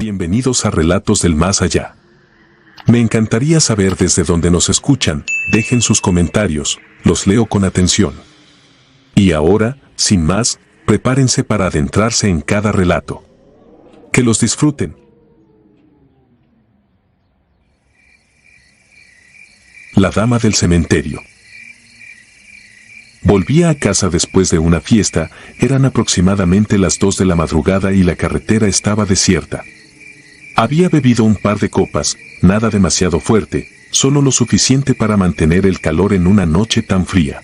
Bienvenidos a Relatos del Más Allá. Me encantaría saber desde dónde nos escuchan, dejen sus comentarios, los leo con atención. Y ahora, sin más, prepárense para adentrarse en cada relato. Que los disfruten. La dama del cementerio. Volvía a casa después de una fiesta, eran aproximadamente las 2 de la madrugada y la carretera estaba desierta. Había bebido un par de copas, nada demasiado fuerte, solo lo suficiente para mantener el calor en una noche tan fría.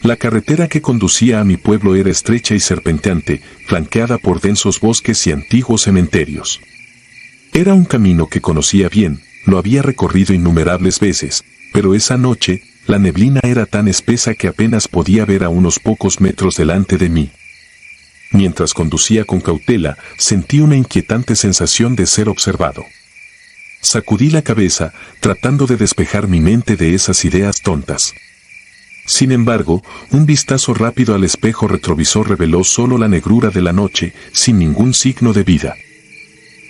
La carretera que conducía a mi pueblo era estrecha y serpenteante, flanqueada por densos bosques y antiguos cementerios. Era un camino que conocía bien, lo había recorrido innumerables veces, pero esa noche, la neblina era tan espesa que apenas podía ver a unos pocos metros delante de mí. Mientras conducía con cautela, sentí una inquietante sensación de ser observado. Sacudí la cabeza, tratando de despejar mi mente de esas ideas tontas. Sin embargo, un vistazo rápido al espejo retrovisor reveló solo la negrura de la noche, sin ningún signo de vida.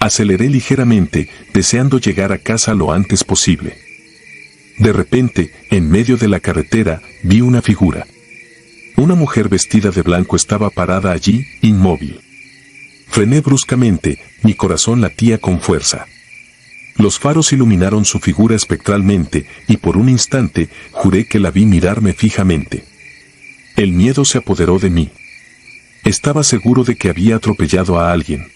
Aceleré ligeramente, deseando llegar a casa lo antes posible. De repente, en medio de la carretera, vi una figura. Una mujer vestida de blanco estaba parada allí, inmóvil. Frené bruscamente, mi corazón latía con fuerza. Los faros iluminaron su figura espectralmente, y por un instante, juré que la vi mirarme fijamente. El miedo se apoderó de mí. Estaba seguro de que había atropellado a alguien.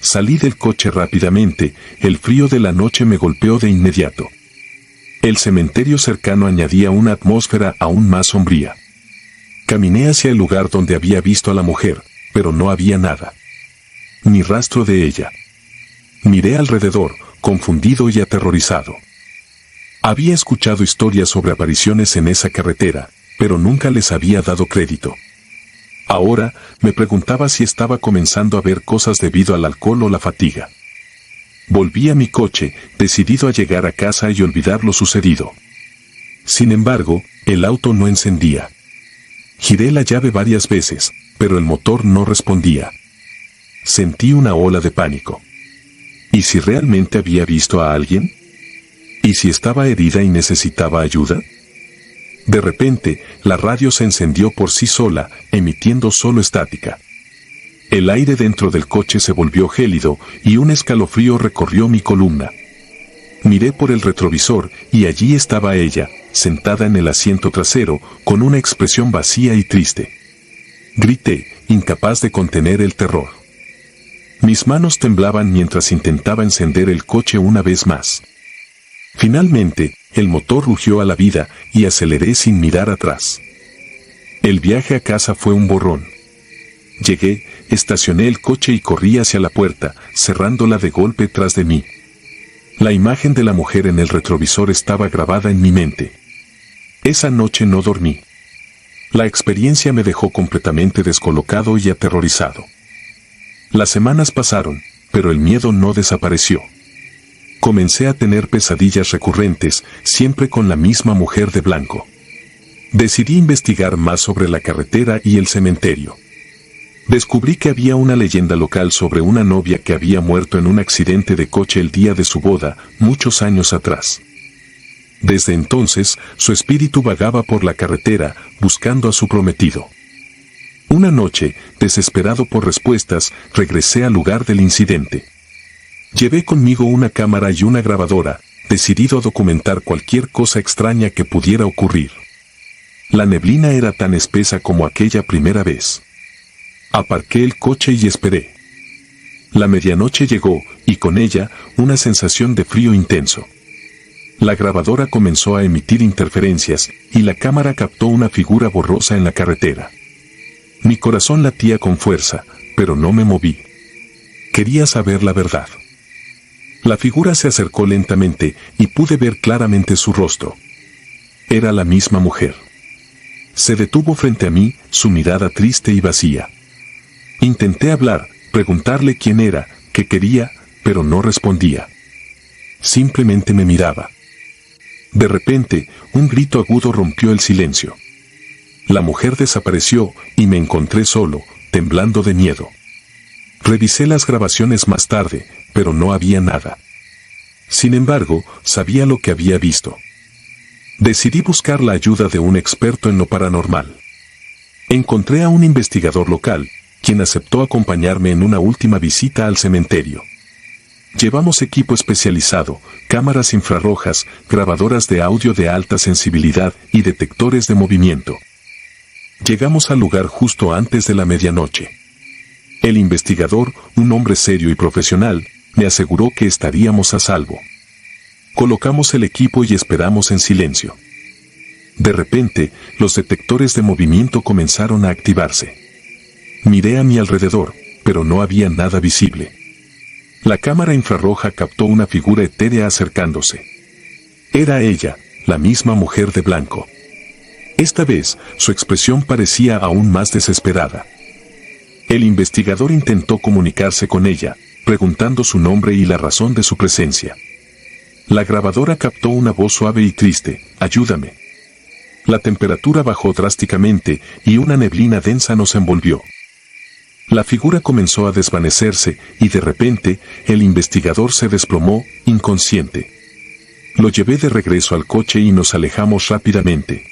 Salí del coche rápidamente, el frío de la noche me golpeó de inmediato. El cementerio cercano añadía una atmósfera aún más sombría. Caminé hacia el lugar donde había visto a la mujer, pero no había nada. Ni rastro de ella. Miré alrededor, confundido y aterrorizado. Había escuchado historias sobre apariciones en esa carretera, pero nunca les había dado crédito. Ahora, me preguntaba si estaba comenzando a ver cosas debido al alcohol o la fatiga. Volví a mi coche, decidido a llegar a casa y olvidar lo sucedido. Sin embargo, el auto no encendía. Giré la llave varias veces, pero el motor no respondía. Sentí una ola de pánico. ¿Y si realmente había visto a alguien? ¿Y si estaba herida y necesitaba ayuda? De repente, la radio se encendió por sí sola, emitiendo solo estática. El aire dentro del coche se volvió gélido y un escalofrío recorrió mi columna. Miré por el retrovisor y allí estaba ella, sentada en el asiento trasero, con una expresión vacía y triste. Grité, incapaz de contener el terror. Mis manos temblaban mientras intentaba encender el coche una vez más. Finalmente, el motor rugió a la vida y aceleré sin mirar atrás. El viaje a casa fue un borrón. Llegué, estacioné el coche y corrí hacia la puerta, cerrándola de golpe tras de mí. La imagen de la mujer en el retrovisor estaba grabada en mi mente. Esa noche no dormí. La experiencia me dejó completamente descolocado y aterrorizado. Las semanas pasaron, pero el miedo no desapareció. Comencé a tener pesadillas recurrentes, siempre con la misma mujer de blanco. Decidí investigar más sobre la carretera y el cementerio. Descubrí que había una leyenda local sobre una novia que había muerto en un accidente de coche el día de su boda, muchos años atrás. Desde entonces, su espíritu vagaba por la carretera, buscando a su prometido. Una noche, desesperado por respuestas, regresé al lugar del incidente. Llevé conmigo una cámara y una grabadora, decidido a documentar cualquier cosa extraña que pudiera ocurrir. La neblina era tan espesa como aquella primera vez. Aparqué el coche y esperé. La medianoche llegó, y con ella, una sensación de frío intenso. La grabadora comenzó a emitir interferencias, y la cámara captó una figura borrosa en la carretera. Mi corazón latía con fuerza, pero no me moví. Quería saber la verdad. La figura se acercó lentamente, y pude ver claramente su rostro. Era la misma mujer. Se detuvo frente a mí, su mirada triste y vacía. Intenté hablar, preguntarle quién era, qué quería, pero no respondía. Simplemente me miraba. De repente, un grito agudo rompió el silencio. La mujer desapareció y me encontré solo, temblando de miedo. Revisé las grabaciones más tarde, pero no había nada. Sin embargo, sabía lo que había visto. Decidí buscar la ayuda de un experto en lo paranormal. Encontré a un investigador local, quien aceptó acompañarme en una última visita al cementerio. Llevamos equipo especializado, cámaras infrarrojas, grabadoras de audio de alta sensibilidad y detectores de movimiento. Llegamos al lugar justo antes de la medianoche. El investigador, un hombre serio y profesional, me aseguró que estaríamos a salvo. Colocamos el equipo y esperamos en silencio. De repente, los detectores de movimiento comenzaron a activarse. Miré a mi alrededor, pero no había nada visible. La cámara infrarroja captó una figura etérea acercándose. Era ella, la misma mujer de blanco. Esta vez, su expresión parecía aún más desesperada. El investigador intentó comunicarse con ella, preguntando su nombre y la razón de su presencia. La grabadora captó una voz suave y triste: «Ayúdame». La temperatura bajó drásticamente y una neblina densa nos envolvió. La figura comenzó a desvanecerse y de repente, el investigador se desplomó, inconsciente. Lo llevé de regreso al coche y nos alejamos rápidamente.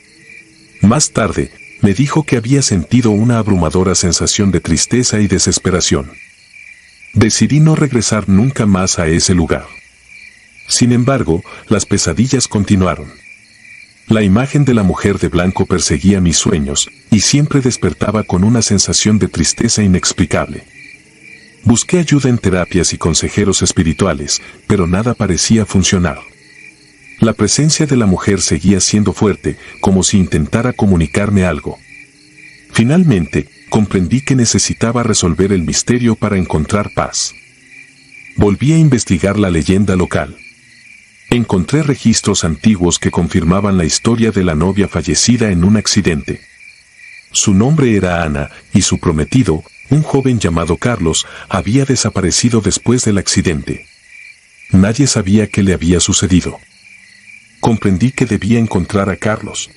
Más tarde, me dijo que había sentido una abrumadora sensación de tristeza y desesperación. Decidí no regresar nunca más a ese lugar. Sin embargo, las pesadillas continuaron. La imagen de la mujer de blanco perseguía mis sueños, y siempre despertaba con una sensación de tristeza inexplicable. Busqué ayuda en terapias y consejeros espirituales, pero nada parecía funcionar. La presencia de la mujer seguía siendo fuerte, como si intentara comunicarme algo. Finalmente, comprendí que necesitaba resolver el misterio para encontrar paz. Volví a investigar la leyenda local. Encontré registros antiguos que confirmaban la historia de la novia fallecida en un accidente. Su nombre era Ana, y su prometido, un joven llamado Carlos, había desaparecido después del accidente. Nadie sabía qué le había sucedido. Comprendí que debía encontrar a Carlos.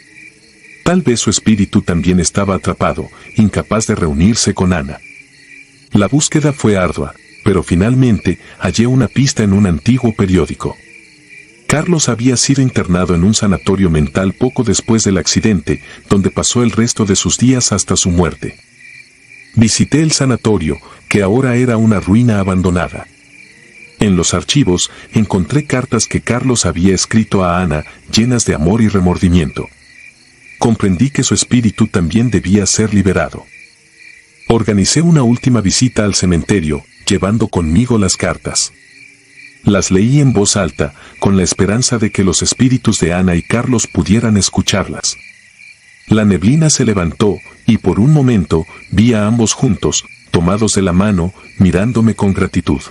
Tal vez su espíritu también estaba atrapado, incapaz de reunirse con Ana. La búsqueda fue ardua, pero finalmente hallé una pista en un antiguo periódico. Carlos había sido internado en un sanatorio mental poco después del accidente, donde pasó el resto de sus días hasta su muerte. Visité el sanatorio, que ahora era una ruina abandonada. En los archivos encontré cartas que Carlos había escrito a Ana, llenas de amor y remordimiento. Comprendí que su espíritu también debía ser liberado. Organicé una última visita al cementerio, llevando conmigo las cartas. Las leí en voz alta, con la esperanza de que los espíritus de Ana y Carlos pudieran escucharlas. La neblina se levantó, y por un momento, vi a ambos juntos, tomados de la mano, mirándome con gratitud.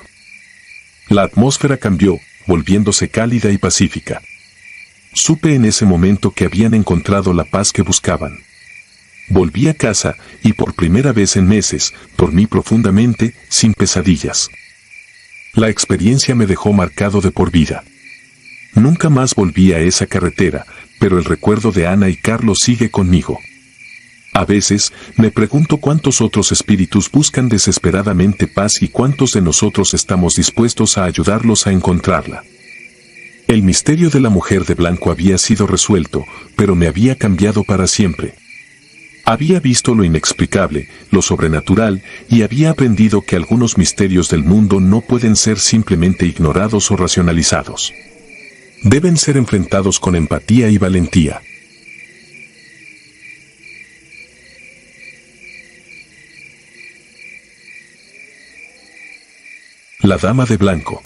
La atmósfera cambió, volviéndose cálida y pacífica. Supe en ese momento que habían encontrado la paz que buscaban. Volví a casa, y por primera vez en meses, dormí profundamente, sin pesadillas. La experiencia me dejó marcado de por vida. Nunca más volví a esa carretera, pero el recuerdo de Ana y Carlos sigue conmigo. A veces, me pregunto cuántos otros espíritus buscan desesperadamente paz y cuántos de nosotros estamos dispuestos a ayudarlos a encontrarla. El misterio de la mujer de blanco había sido resuelto, pero me había cambiado para siempre. Había visto lo inexplicable, lo sobrenatural, y había aprendido que algunos misterios del mundo no pueden ser simplemente ignorados o racionalizados. Deben ser enfrentados con empatía y valentía. La dama de blanco.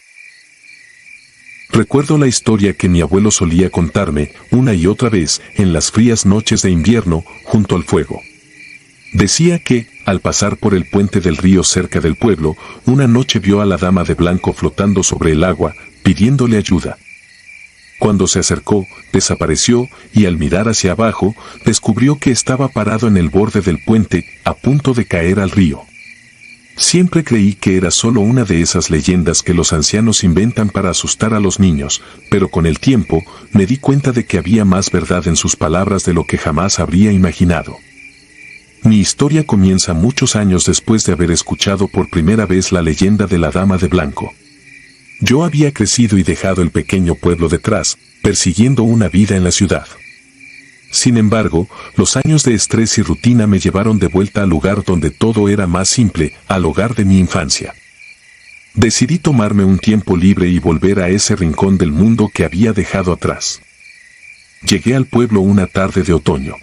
Recuerdo la historia que mi abuelo solía contarme, una y otra vez, en las frías noches de invierno, junto al fuego. Decía que, al pasar por el puente del río cerca del pueblo, una noche vio a la dama de blanco flotando sobre el agua, pidiéndole ayuda. Cuando se acercó, desapareció, y al mirar hacia abajo, descubrió que estaba parado en el borde del puente, a punto de caer al río. Siempre creí que era solo una de esas leyendas que los ancianos inventan para asustar a los niños, pero con el tiempo, me di cuenta de que había más verdad en sus palabras de lo que jamás habría imaginado. Mi historia comienza muchos años después de haber escuchado por primera vez la leyenda de la Dama de Blanco. Yo había crecido y dejado el pequeño pueblo detrás, persiguiendo una vida en la ciudad. Sin embargo, los años de estrés y rutina me llevaron de vuelta al lugar donde todo era más simple, al hogar de mi infancia. Decidí tomarme un tiempo libre y volver a ese rincón del mundo que había dejado atrás. Llegué al pueblo una tarde de otoño.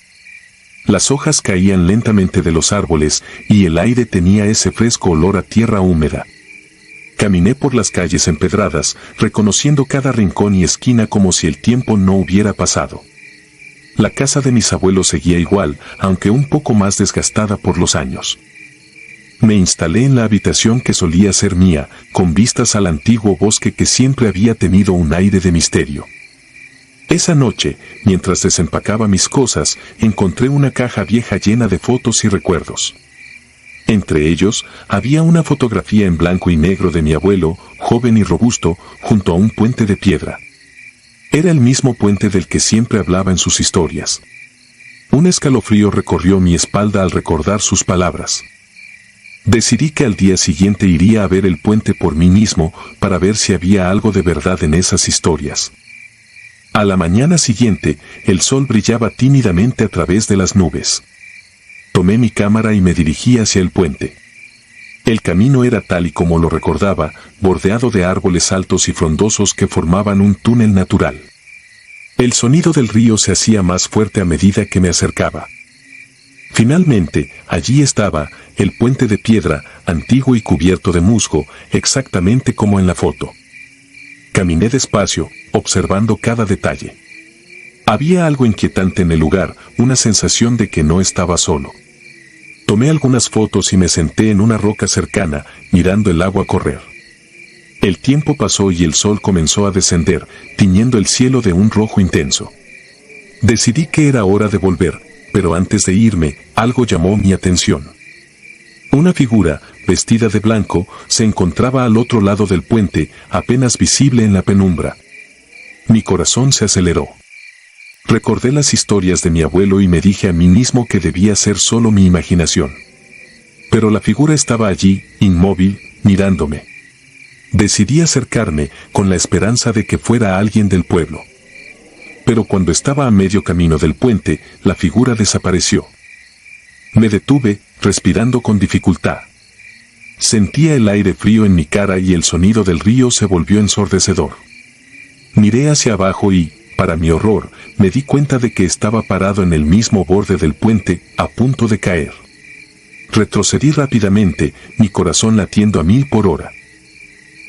Las hojas caían lentamente de los árboles y el aire tenía ese fresco olor a tierra húmeda. Caminé por las calles empedradas, reconociendo cada rincón y esquina como si el tiempo no hubiera pasado. La casa de mis abuelos seguía igual, aunque un poco más desgastada por los años. Me instalé en la habitación que solía ser mía, con vistas al antiguo bosque que siempre había tenido un aire de misterio. Esa noche, mientras desempacaba mis cosas, encontré una caja vieja llena de fotos y recuerdos. Entre ellos, había una fotografía en blanco y negro de mi abuelo, joven y robusto, junto a un puente de piedra. Era el mismo puente del que siempre hablaba en sus historias. Un escalofrío recorrió mi espalda al recordar sus palabras. Decidí que al día siguiente iría a ver el puente por mí mismo para ver si había algo de verdad en esas historias. A la mañana siguiente, el sol brillaba tímidamente a través de las nubes. Tomé mi cámara y me dirigí hacia el puente. El camino era tal y como lo recordaba, bordeado de árboles altos y frondosos que formaban un túnel natural. El sonido del río se hacía más fuerte a medida que me acercaba. Finalmente, allí estaba, el puente de piedra, antiguo y cubierto de musgo, exactamente como en la foto. Caminé despacio, observando cada detalle. Había algo inquietante en el lugar, una sensación de que no estaba solo. Tomé algunas fotos y me senté en una roca cercana, mirando el agua correr. El tiempo pasó y el sol comenzó a descender, tiñendo el cielo de un rojo intenso. Decidí que era hora de volver, pero antes de irme, algo llamó mi atención. Una figura, vestida de blanco, se encontraba al otro lado del puente, apenas visible en la penumbra. Mi corazón se aceleró. Recordé las historias de mi abuelo y me dije a mí mismo que debía ser solo mi imaginación. Pero la figura estaba allí, inmóvil, mirándome. Decidí acercarme, con la esperanza de que fuera alguien del pueblo. Pero cuando estaba a medio camino del puente, la figura desapareció. Me detuve, respirando con dificultad. Sentía el aire frío en mi cara y el sonido del río se volvió ensordecedor. Miré hacia abajo y, para mi horror, me di cuenta de que estaba parado en el mismo borde del puente, a punto de caer. Retrocedí rápidamente, mi corazón latiendo a 1000 por hora.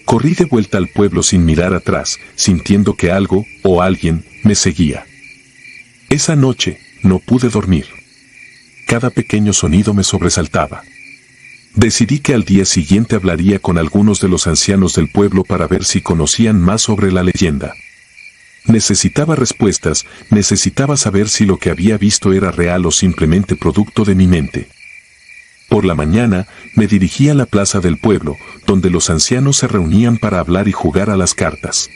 Corrí de vuelta al pueblo sin mirar atrás, sintiendo que algo, o alguien, me seguía. Esa noche, no pude dormir. Cada pequeño sonido me sobresaltaba. Decidí que al día siguiente hablaría con algunos de los ancianos del pueblo para ver si conocían más sobre la leyenda. Necesitaba respuestas, necesitaba saber si lo que había visto era real o simplemente producto de mi mente. Por la mañana, me dirigí a la plaza del pueblo, donde los ancianos se reunían para hablar y jugar a las cartas.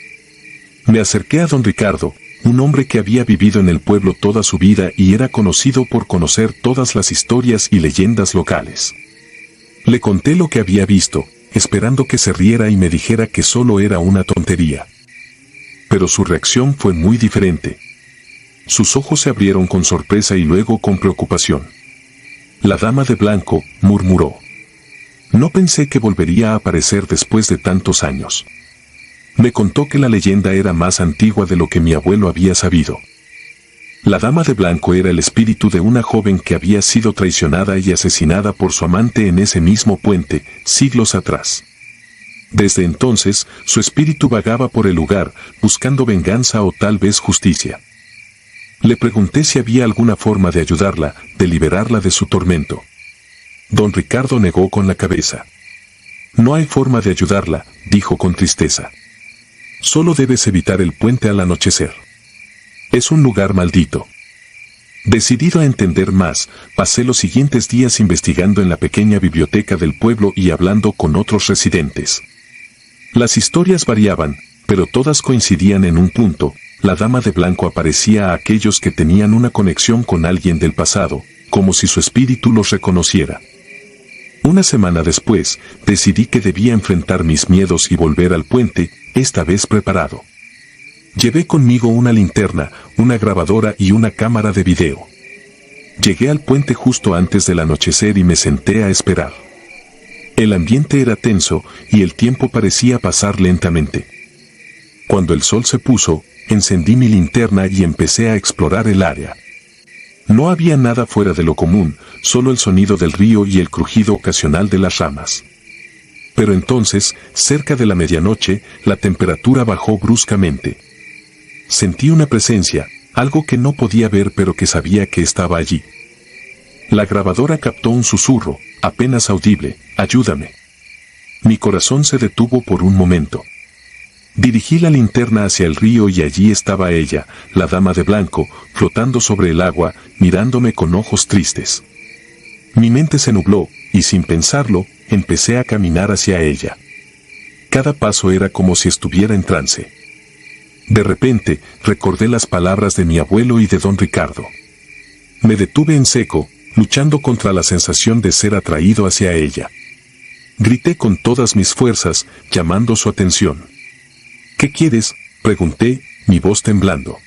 Me acerqué a don Ricardo, un hombre que había vivido en el pueblo toda su vida y era conocido por conocer todas las historias y leyendas locales. Le conté lo que había visto, esperando que se riera y me dijera que solo era una tontería. Pero su reacción fue muy diferente. Sus ojos se abrieron con sorpresa y luego con preocupación. La dama de blanco, murmuró. No pensé que volvería a aparecer después de tantos años. Me contó que la leyenda era más antigua de lo que mi abuelo había sabido. La dama de blanco era el espíritu de una joven que había sido traicionada y asesinada por su amante en ese mismo puente, siglos atrás. Desde entonces, su espíritu vagaba por el lugar, buscando venganza o tal vez justicia. Le pregunté si había alguna forma de ayudarla, de liberarla de su tormento. Don Ricardo negó con la cabeza. No hay forma de ayudarla, dijo con tristeza. Solo debes evitar el puente al anochecer. Es un lugar maldito. Decidido a entender más, pasé los siguientes días investigando en la pequeña biblioteca del pueblo y hablando con otros residentes. Las historias variaban, pero todas coincidían en un punto: la dama de blanco aparecía a aquellos que tenían una conexión con alguien del pasado, como si su espíritu los reconociera. Una semana después, decidí que debía enfrentar mis miedos y volver al puente, esta vez preparado. Llevé conmigo una linterna, una grabadora y una cámara de video. Llegué al puente justo antes del anochecer y me senté a esperar. El ambiente era tenso y el tiempo parecía pasar lentamente. Cuando el sol se puso, encendí mi linterna y empecé a explorar el área. No había nada fuera de lo común, solo el sonido del río y el crujido ocasional de las ramas. Pero entonces, cerca de la medianoche, la temperatura bajó bruscamente. Sentí una presencia, algo que no podía ver pero que sabía que estaba allí. La grabadora captó un susurro, apenas audible: «Ayúdame». Mi corazón se detuvo por un momento. Dirigí la linterna hacia el río y allí estaba ella, la dama de blanco, flotando sobre el agua, mirándome con ojos tristes. Mi mente se nubló, y sin pensarlo, empecé a caminar hacia ella. Cada paso era como si estuviera en trance. De repente, recordé las palabras de mi abuelo y de don Ricardo. Me detuve en seco, luchando contra la sensación de ser atraído hacia ella. Grité con todas mis fuerzas, llamando su atención. «¿Qué quieres?», pregunté, mi voz temblando.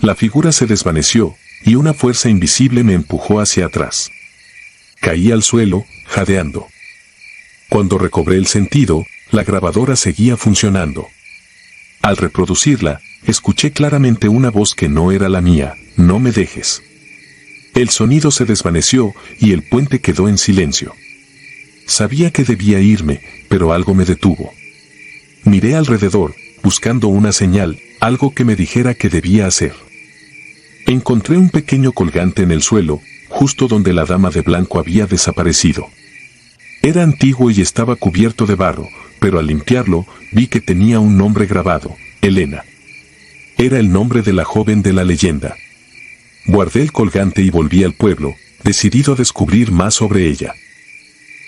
La figura se desvaneció, y una fuerza invisible me empujó hacia atrás. Caí al suelo, jadeando. Cuando recobré el sentido, la grabadora seguía funcionando. Al reproducirla, escuché claramente una voz que no era la mía: «No me dejes». El sonido se desvaneció, y el puente quedó en silencio. Sabía que debía irme, pero algo me detuvo. Miré alrededor, buscando una señal, algo que me dijera qué debía hacer. Encontré un pequeño colgante en el suelo, justo donde la dama de blanco había desaparecido. Era antiguo y estaba cubierto de barro, pero al limpiarlo, vi que tenía un nombre grabado: Elena. Era el nombre de la joven de la leyenda. Guardé el colgante y volví al pueblo, decidido a descubrir más sobre ella.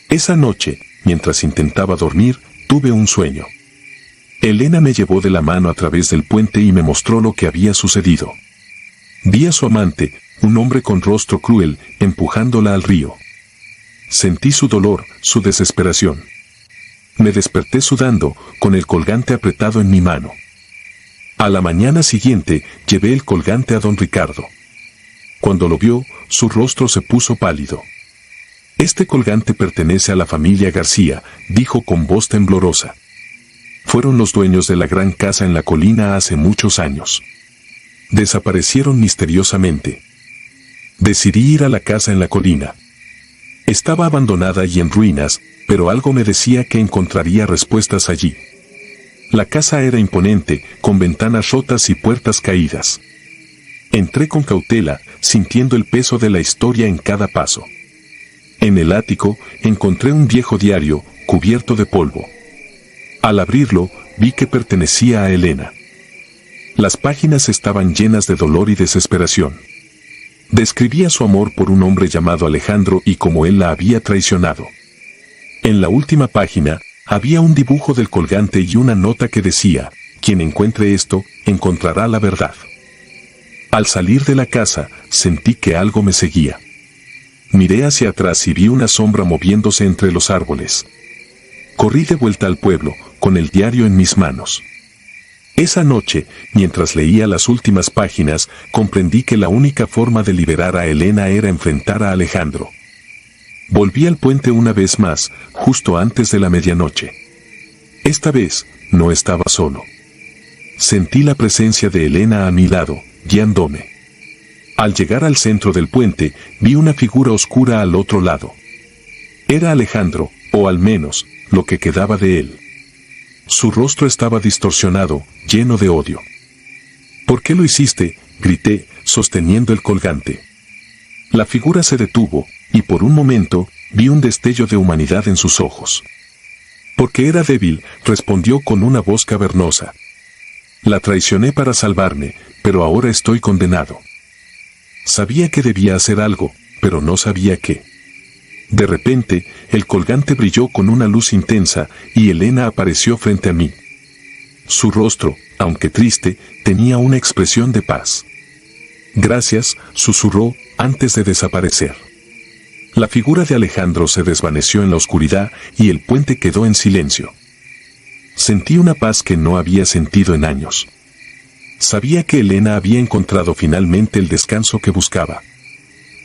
Esa noche, mientras intentaba dormir, tuve un sueño. Elena me llevó de la mano a través del puente y me mostró lo que había sucedido. Vi a su amante, un hombre con rostro cruel, empujándola al río. Sentí su dolor, su desesperación. Me desperté sudando, con el colgante apretado en mi mano. A la mañana siguiente, llevé el colgante a don Ricardo. Cuando lo vio, su rostro se puso pálido. «Este colgante pertenece a la familia García», dijo con voz temblorosa. «Fueron los dueños de la gran casa en la colina hace muchos años. Desaparecieron misteriosamente. Decidí ir a la casa en la colina. Estaba abandonada y en ruinas, pero algo me decía que encontraría respuestas allí. La casa era imponente, con ventanas rotas y puertas caídas. Entré con cautela, sintiendo el peso de la historia en cada paso. En el ático, encontré un viejo diario, cubierto de polvo. Al abrirlo, vi que pertenecía a Elena. Las páginas estaban llenas de dolor y desesperación. Describía su amor por un hombre llamado Alejandro y cómo él la había traicionado. En la última página, había un dibujo del colgante y una nota que decía: «Quien encuentre esto, encontrará la verdad». Al salir de la casa, sentí que algo me seguía. Miré hacia atrás y vi una sombra moviéndose entre los árboles. Corrí de vuelta al pueblo, con el diario en mis manos. Esa noche, mientras leía las últimas páginas, comprendí que la única forma de liberar a Elena era enfrentar a Alejandro. Volví al puente una vez más, justo antes de la medianoche. Esta vez, no estaba solo. Sentí la presencia de Elena a mi lado, guiándome. Al llegar al centro del puente, vi una figura oscura al otro lado. Era Alejandro, o al menos, lo que quedaba de él. Su rostro estaba distorsionado, lleno de odio. «¿Por qué lo hiciste?», grité, sosteniendo el colgante. La figura se detuvo, y por un momento, vi un destello de humanidad en sus ojos. «Porque era débil», respondió con una voz cavernosa. «La traicioné para salvarme, pero ahora estoy condenado». Sabía que debía hacer algo, pero no sabía qué. De repente, el colgante brilló con una luz intensa, y Elena apareció frente a mí. Su rostro, aunque triste, tenía una expresión de paz. «Gracias», susurró, antes de desaparecer. La figura de Alejandro se desvaneció en la oscuridad y el puente quedó en silencio. Sentí una paz que no había sentido en años. Sabía que Elena había encontrado finalmente el descanso que buscaba.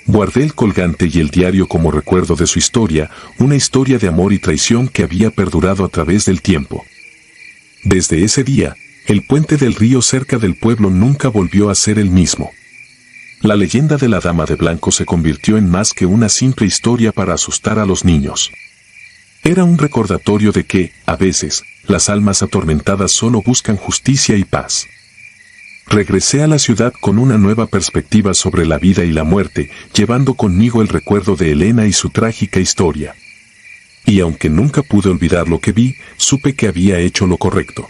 Guardé el colgante y el diario como recuerdo de su historia, una historia de amor y traición que había perdurado a través del tiempo. Desde ese día, el puente del río cerca del pueblo nunca volvió a ser el mismo. La leyenda de la Dama de Blanco se convirtió en más que una simple historia para asustar a los niños. Era un recordatorio de que, a veces, las almas atormentadas solo buscan justicia y paz. Regresé a la ciudad con una nueva perspectiva sobre la vida y la muerte, llevando conmigo el recuerdo de Elena y su trágica historia. Y aunque nunca pude olvidar lo que vi, supe que había hecho lo correcto.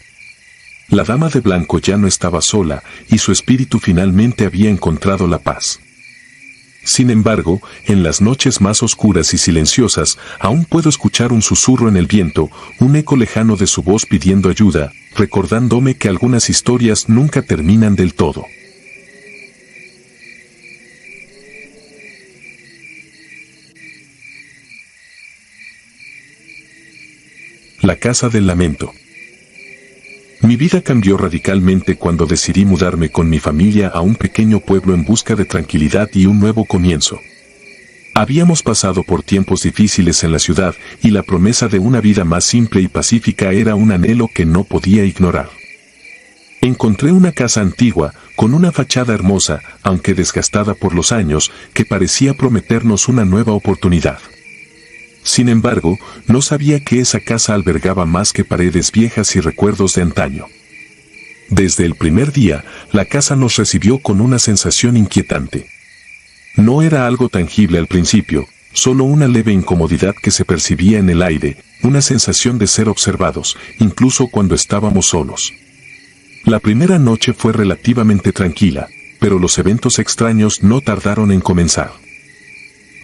La Dama de Blanco ya no estaba sola, y su espíritu finalmente había encontrado la paz. Sin embargo, en las noches más oscuras y silenciosas, aún puedo escuchar un susurro en el viento, un eco lejano de su voz pidiendo ayuda, recordándome que algunas historias nunca terminan del todo. La Casa del Lamento. Mi vida cambió radicalmente cuando decidí mudarme con mi familia a un pequeño pueblo en busca de tranquilidad y un nuevo comienzo. Habíamos pasado por tiempos difíciles en la ciudad y la promesa de una vida más simple y pacífica era un anhelo que no podía ignorar. Encontré una casa antigua, con una fachada hermosa, aunque desgastada por los años, que parecía prometernos una nueva oportunidad. Sin embargo, no sabía que esa casa albergaba más que paredes viejas y recuerdos de antaño. Desde el primer día, la casa nos recibió con una sensación inquietante. No era algo tangible al principio, solo una leve incomodidad que se percibía en el aire, una sensación de ser observados, incluso cuando estábamos solos. La primera noche fue relativamente tranquila, pero los eventos extraños no tardaron en comenzar.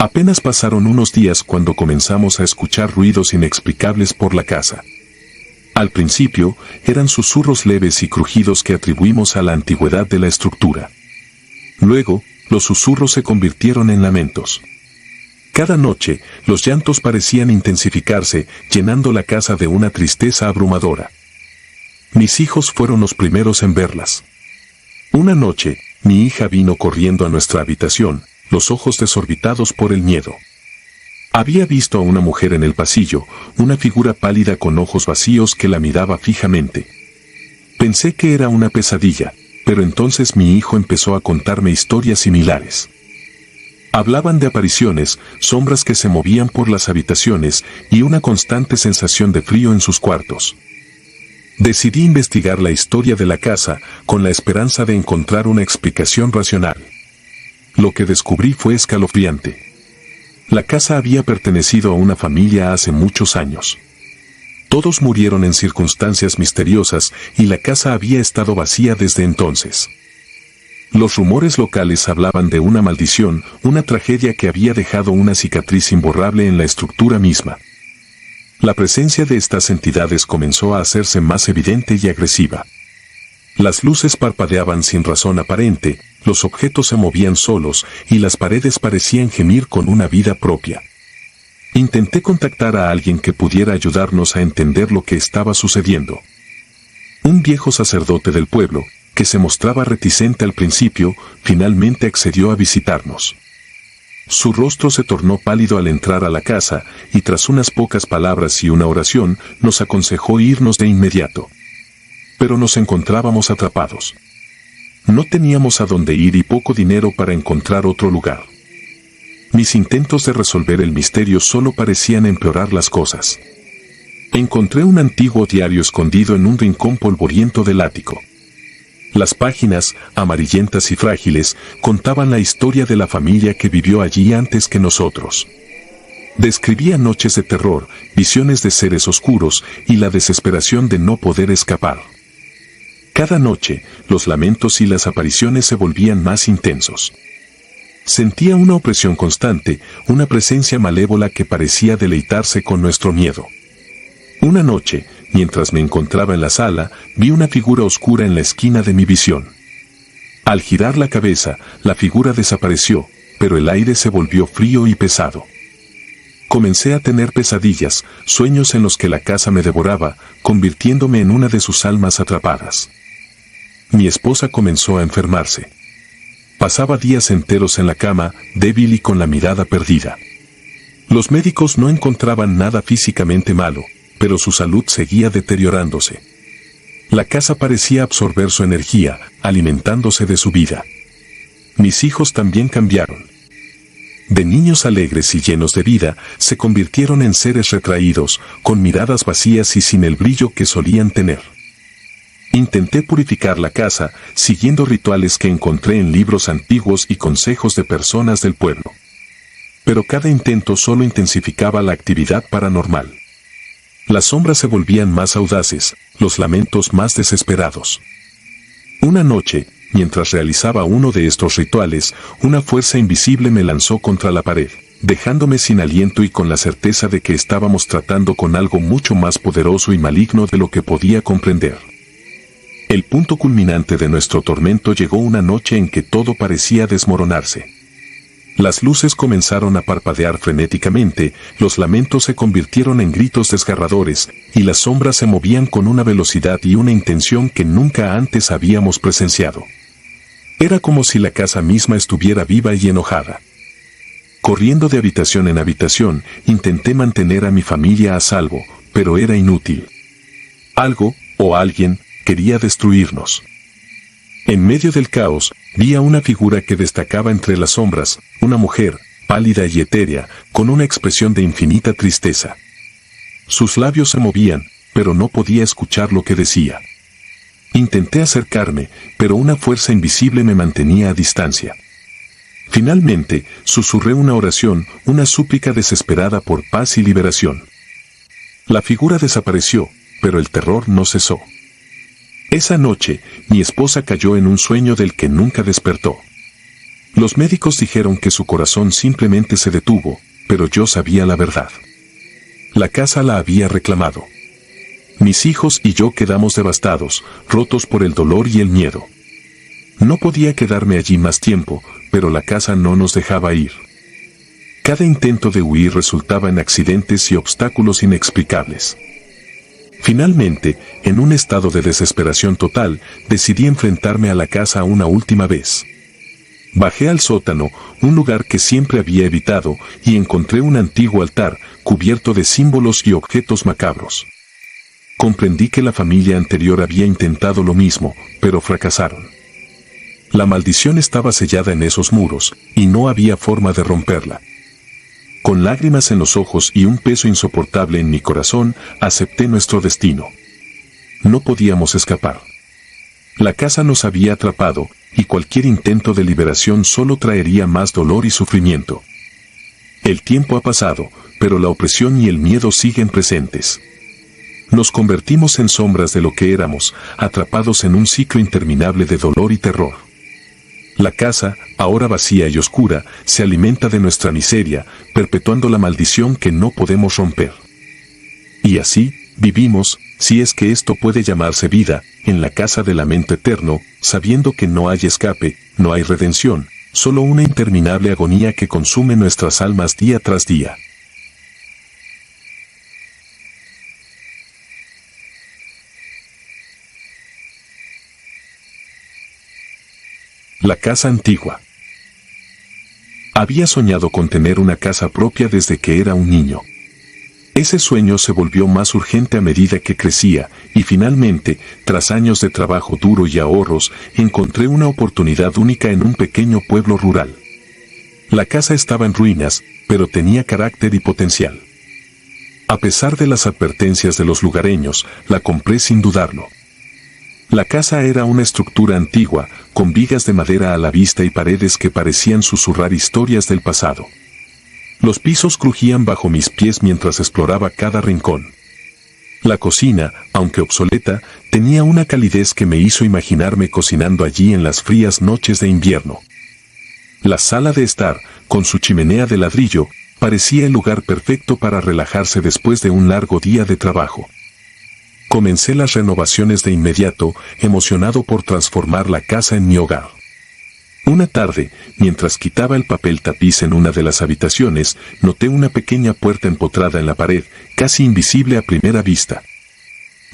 Apenas pasaron unos días cuando comenzamos a escuchar ruidos inexplicables por la casa. Al principio, eran susurros leves y crujidos que atribuimos a la antigüedad de la estructura. Luego, los susurros se convirtieron en lamentos. Cada noche, los llantos parecían intensificarse, llenando la casa de una tristeza abrumadora. Mis hijos fueron los primeros en verlas. Una noche, mi hija vino corriendo a nuestra habitación, los ojos desorbitados por el miedo. Había visto a una mujer en el pasillo, una figura pálida con ojos vacíos que la miraba fijamente. Pensé que era una pesadilla, pero entonces mi hijo empezó a contarme historias similares. Hablaban de apariciones, sombras que se movían por las habitaciones y una constante sensación de frío en sus cuartos. Decidí investigar la historia de la casa con la esperanza de encontrar una explicación racional. Lo que descubrí fue escalofriante. La casa había pertenecido a una familia hace muchos años. Todos murieron en circunstancias misteriosas y la casa había estado vacía desde entonces. Los rumores locales hablaban de una maldición, una tragedia que había dejado una cicatriz imborrable en la estructura misma. La presencia de estas entidades comenzó a hacerse más evidente y agresiva. Las luces parpadeaban sin razón aparente, los objetos se movían solos y las paredes parecían gemir con una vida propia. Intenté contactar a alguien que pudiera ayudarnos a entender lo que estaba sucediendo. Un viejo sacerdote del pueblo, que se mostraba reticente al principio, finalmente accedió a visitarnos. Su rostro se tornó pálido al entrar a la casa, y tras unas pocas palabras y una oración, nos aconsejó irnos de inmediato. Pero nos encontrábamos atrapados. No teníamos a dónde ir y poco dinero para encontrar otro lugar. Mis intentos de resolver el misterio solo parecían empeorar las cosas. Encontré un antiguo diario escondido en un rincón polvoriento del ático. Las páginas, amarillentas y frágiles, contaban la historia de la familia que vivió allí antes que nosotros. Describía noches de terror, visiones de seres oscuros y la desesperación de no poder escapar. Cada noche, los lamentos y las apariciones se volvían más intensos. Sentía una opresión constante, una presencia malévola que parecía deleitarse con nuestro miedo. Una noche, mientras me encontraba en la sala, vi una figura oscura en la esquina de mi visión. Al girar la cabeza, la figura desapareció, pero el aire se volvió frío y pesado. Comencé a tener pesadillas, sueños en los que la casa me devoraba, convirtiéndome en una de sus almas atrapadas. Mi esposa comenzó a enfermarse. Pasaba días enteros en la cama, débil y con la mirada perdida. Los médicos no encontraban nada físicamente malo, pero su salud seguía deteriorándose. La casa parecía absorber su energía, alimentándose de su vida. Mis hijos también cambiaron. De niños alegres y llenos de vida, se convirtieron en seres retraídos, con miradas vacías y sin el brillo que solían tener. Intenté purificar la casa, siguiendo rituales que encontré en libros antiguos y consejos de personas del pueblo. Pero cada intento solo intensificaba la actividad paranormal. Las sombras se volvían más audaces, los lamentos más desesperados. Una noche, mientras realizaba uno de estos rituales, una fuerza invisible me lanzó contra la pared, dejándome sin aliento y con la certeza de que estábamos tratando con algo mucho más poderoso y maligno de lo que podía comprender. El punto culminante de nuestro tormento llegó una noche en que todo parecía desmoronarse. Las luces comenzaron a parpadear frenéticamente, los lamentos se convirtieron en gritos desgarradores, y las sombras se movían con una velocidad y una intención que nunca antes habíamos presenciado. Era como si la casa misma estuviera viva y enojada. Corriendo de habitación en habitación, intenté mantener a mi familia a salvo, pero era inútil. Algo, o alguien, quería destruirnos. En medio del caos, vi a una figura que destacaba entre las sombras, una mujer, pálida y etérea, con una expresión de infinita tristeza. Sus labios se movían, pero no podía escuchar lo que decía. Intenté acercarme, pero una fuerza invisible me mantenía a distancia. Finalmente, susurré una oración, una súplica desesperada por paz y liberación. La figura desapareció, pero el terror no cesó. Esa noche, mi esposa cayó en un sueño del que nunca despertó. Los médicos dijeron que su corazón simplemente se detuvo, pero yo sabía la verdad. La casa la había reclamado. Mis hijos y yo quedamos devastados, rotos por el dolor y el miedo. No podía quedarme allí más tiempo, pero la casa no nos dejaba ir. Cada intento de huir resultaba en accidentes y obstáculos inexplicables. Finalmente, en un estado de desesperación total, decidí enfrentarme a la casa una última vez. Bajé al sótano, un lugar que siempre había evitado, y encontré un antiguo altar, cubierto de símbolos y objetos macabros. Comprendí que la familia anterior había intentado lo mismo, pero fracasaron. La maldición estaba sellada en esos muros, y no había forma de romperla. Con lágrimas en los ojos y un peso insoportable en mi corazón, acepté nuestro destino. No podíamos escapar. La casa nos había atrapado, y cualquier intento de liberación solo traería más dolor y sufrimiento. El tiempo ha pasado, pero la opresión y el miedo siguen presentes. Nos convertimos en sombras de lo que éramos, atrapados en un ciclo interminable de dolor y terror. La casa, ahora vacía y oscura, se alimenta de nuestra miseria, perpetuando la maldición que no podemos romper. Y así, vivimos, si es que esto puede llamarse vida, en la casa del lamento eterno, sabiendo que no hay escape, no hay redención, solo una interminable agonía que consume nuestras almas día tras día. La casa antigua. Había soñado con tener una casa propia desde que era un niño. Ese sueño se volvió más urgente a medida que crecía, y finalmente, tras años de trabajo duro y ahorros, encontré una oportunidad única en un pequeño pueblo rural. La casa estaba en ruinas, pero tenía carácter y potencial. A pesar de las advertencias de los lugareños, la compré sin dudarlo. La casa era una estructura antigua, con vigas de madera a la vista y paredes que parecían susurrar historias del pasado. Los pisos crujían bajo mis pies mientras exploraba cada rincón. La cocina, aunque obsoleta, tenía una calidez que me hizo imaginarme cocinando allí en las frías noches de invierno. La sala de estar, con su chimenea de ladrillo, parecía el lugar perfecto para relajarse después de un largo día de trabajo. Comencé las renovaciones de inmediato, emocionado por transformar la casa en mi hogar. Una tarde, mientras quitaba el papel tapiz en una de las habitaciones, noté una pequeña puerta empotrada en la pared, casi invisible a primera vista.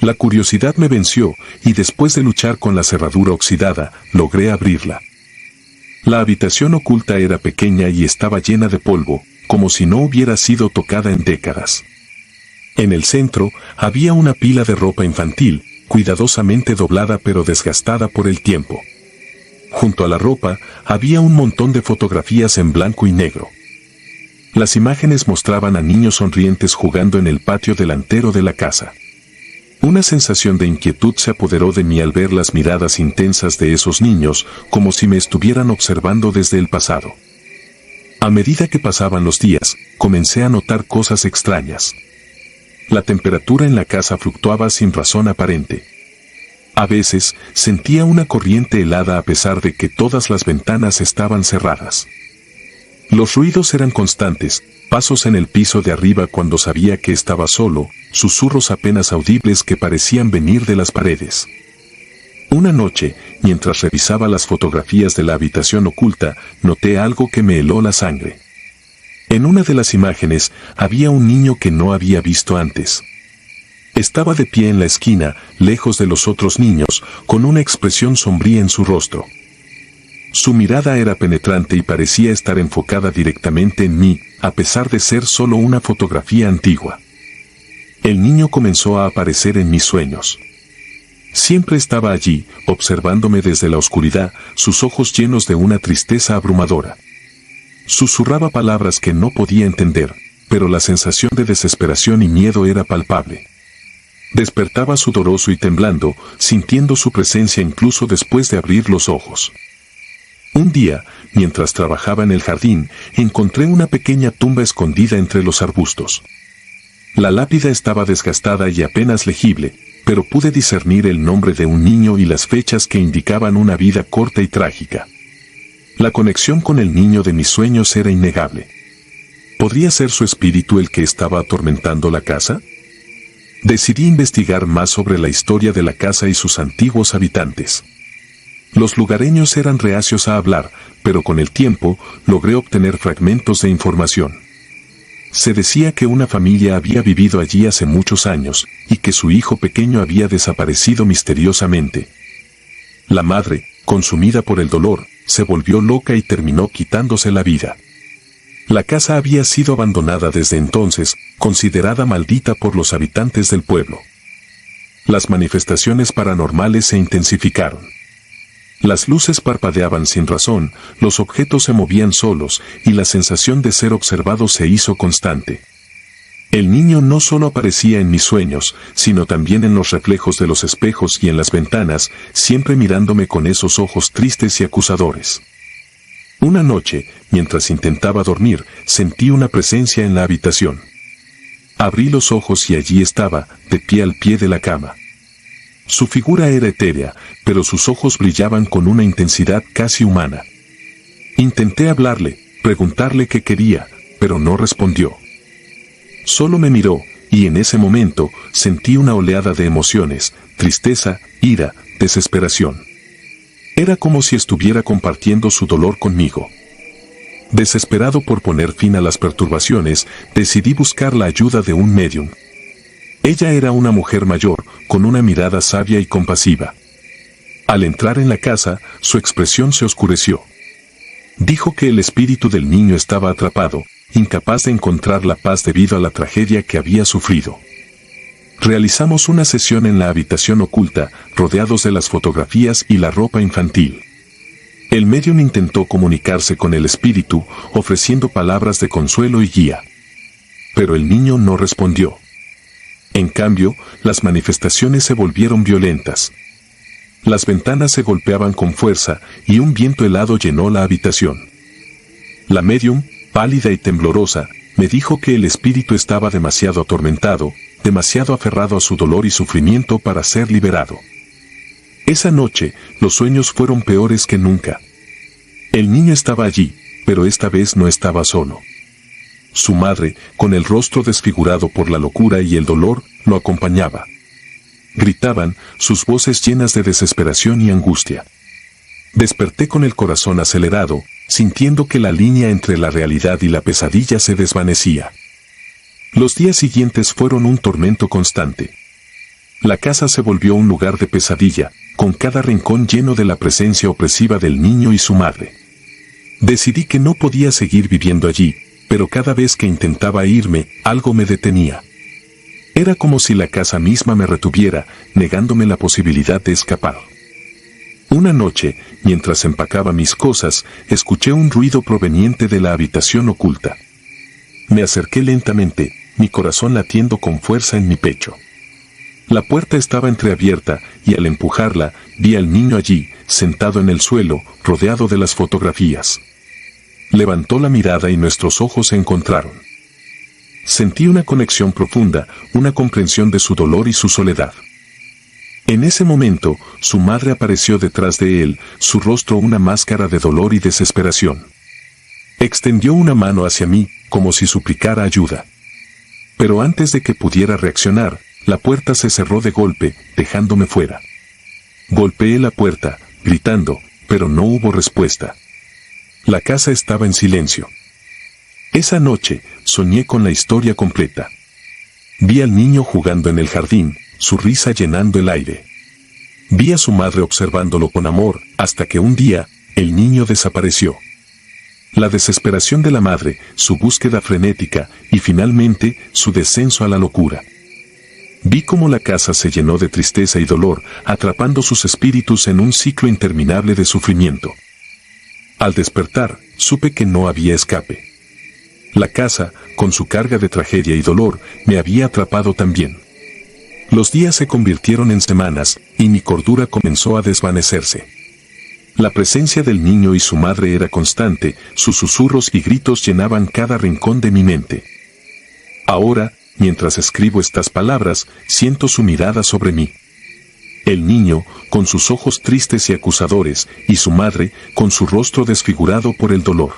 La curiosidad me venció, y después de luchar con la cerradura oxidada, logré abrirla. La habitación oculta era pequeña y estaba llena de polvo, como si no hubiera sido tocada en décadas. En el centro, había una pila de ropa infantil, cuidadosamente doblada pero desgastada por el tiempo. Junto a la ropa, había un montón de fotografías en blanco y negro. Las imágenes mostraban a niños sonrientes jugando en el patio delantero de la casa. Una sensación de inquietud se apoderó de mí al ver las miradas intensas de esos niños, como si me estuvieran observando desde el pasado. A medida que pasaban los días, comencé a notar cosas extrañas. La temperatura en la casa fluctuaba sin razón aparente. A veces, sentía una corriente helada a pesar de que todas las ventanas estaban cerradas. Los ruidos eran constantes, pasos en el piso de arriba cuando sabía que estaba solo, susurros apenas audibles que parecían venir de las paredes. Una noche, mientras revisaba las fotografías de la habitación oculta, noté algo que me heló la sangre. En una de las imágenes, había un niño que no había visto antes. Estaba de pie en la esquina, lejos de los otros niños, con una expresión sombría en su rostro. Su mirada era penetrante y parecía estar enfocada directamente en mí, a pesar de ser solo una fotografía antigua. El niño comenzó a aparecer en mis sueños. Siempre estaba allí, observándome desde la oscuridad, sus ojos llenos de una tristeza abrumadora. Susurraba palabras que no podía entender, pero la sensación de desesperación y miedo era palpable. Despertaba sudoroso y temblando, sintiendo su presencia incluso después de abrir los ojos. Un día, mientras trabajaba en el jardín, encontré una pequeña tumba escondida entre los arbustos. La lápida estaba desgastada y apenas legible, pero pude discernir el nombre de un niño y las fechas que indicaban una vida corta y trágica. La conexión con el niño de mis sueños era innegable. ¿Podría ser su espíritu el que estaba atormentando la casa? Decidí investigar más sobre la historia de la casa y sus antiguos habitantes. Los lugareños eran reacios a hablar, pero con el tiempo logré obtener fragmentos de información. Se decía que una familia había vivido allí hace muchos años, y que su hijo pequeño había desaparecido misteriosamente. La madre, consumida por el dolor, se volvió loca y terminó quitándose la vida. La casa había sido abandonada desde entonces, considerada maldita por los habitantes del pueblo. Las manifestaciones paranormales se intensificaron. Las luces parpadeaban sin razón, los objetos se movían solos, y la sensación de ser observado se hizo constante. El niño no solo aparecía en mis sueños, sino también en los reflejos de los espejos y en las ventanas, siempre mirándome con esos ojos tristes y acusadores. Una noche, mientras intentaba dormir, sentí una presencia en la habitación. Abrí los ojos y allí estaba, de pie al pie de la cama. Su figura era etérea, pero sus ojos brillaban con una intensidad casi humana. Intenté hablarle, preguntarle qué quería, pero no respondió. Solo me miró, y en ese momento sentí una oleada de emociones, tristeza, ira, desesperación. Era como si estuviera compartiendo su dolor conmigo. Desesperado por poner fin a las perturbaciones, decidí buscar la ayuda de un médium. Ella era una mujer mayor, con una mirada sabia y compasiva. Al entrar en la casa, su expresión se oscureció. Dijo que el espíritu del niño estaba atrapado, incapaz de encontrar la paz debido a la tragedia que había sufrido. Realizamos una sesión en la habitación oculta, rodeados de las fotografías y la ropa infantil. El médium intentó comunicarse con el espíritu, ofreciendo palabras de consuelo y guía. Pero el niño no respondió. En cambio, las manifestaciones se volvieron violentas. Las ventanas se golpeaban con fuerza y un viento helado llenó la habitación. La médium, pálida y temblorosa, me dijo que el espíritu estaba demasiado atormentado, demasiado aferrado a su dolor y sufrimiento para ser liberado. Esa noche, los sueños fueron peores que nunca. El niño estaba allí, pero esta vez no estaba solo. Su madre, con el rostro desfigurado por la locura y el dolor, lo acompañaba. Gritaban, sus voces llenas de desesperación y angustia. Desperté con el corazón acelerado, sintiendo que la línea entre la realidad y la pesadilla se desvanecía. Los días siguientes fueron un tormento constante. La casa se volvió un lugar de pesadilla, con cada rincón lleno de la presencia opresiva del niño y su madre. Decidí que no podía seguir viviendo allí, pero cada vez que intentaba irme, algo me detenía. Era como si la casa misma me retuviera, negándome la posibilidad de escapar. Una noche, mientras empacaba mis cosas, escuché un ruido proveniente de la habitación oculta. Me acerqué lentamente, mi corazón latiendo con fuerza en mi pecho. La puerta estaba entreabierta, y al empujarla, vi al niño allí, sentado en el suelo, rodeado de las fotografías. Levantó la mirada y nuestros ojos se encontraron. Sentí una conexión profunda, una comprensión de su dolor y su soledad. En ese momento, su madre apareció detrás de él, su rostro una máscara de dolor y desesperación. Extendió una mano hacia mí, como si suplicara ayuda. Pero antes de que pudiera reaccionar, la puerta se cerró de golpe, dejándome fuera. Golpeé la puerta, gritando, pero no hubo respuesta. La casa estaba en silencio. Esa noche, soñé con la historia completa. Vi al niño jugando en el jardín, su risa llenando el aire. Vi a su madre observándolo con amor, hasta que un día, el niño desapareció. La desesperación de la madre, su búsqueda frenética, y finalmente, su descenso a la locura. Vi cómo la casa se llenó de tristeza y dolor, atrapando sus espíritus en un ciclo interminable de sufrimiento. Al despertar, supe que no había escape. La casa, con su carga de tragedia y dolor, me había atrapado también. Los días se convirtieron en semanas, y mi cordura comenzó a desvanecerse. La presencia del niño y su madre era constante, sus susurros y gritos llenaban cada rincón de mi mente. Ahora, mientras escribo estas palabras, siento su mirada sobre mí. El niño, con sus ojos tristes y acusadores, y su madre, con su rostro desfigurado por el dolor.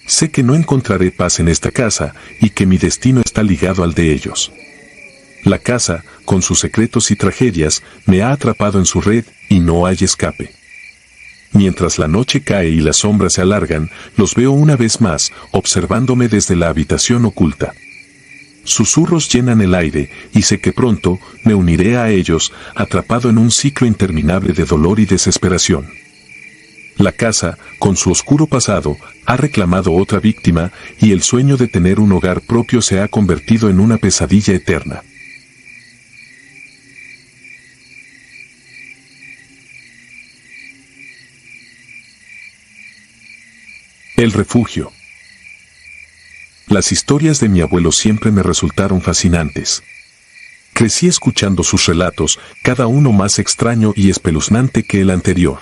Sé que no encontraré paz en esta casa, y que mi destino está ligado al de ellos. La casa, con sus secretos y tragedias, me ha atrapado en su red, y no hay escape. Mientras la noche cae y las sombras se alargan, los veo una vez más, observándome desde la habitación oculta. Susurros llenan el aire, y sé que pronto me uniré a ellos, atrapado en un ciclo interminable de dolor y desesperación. La casa, con su oscuro pasado, ha reclamado otra víctima, y el sueño de tener un hogar propio se ha convertido en una pesadilla eterna. El refugio. Las historias de mi abuelo siempre me resultaron fascinantes. Crecí escuchando sus relatos, cada uno más extraño y espeluznante que el anterior.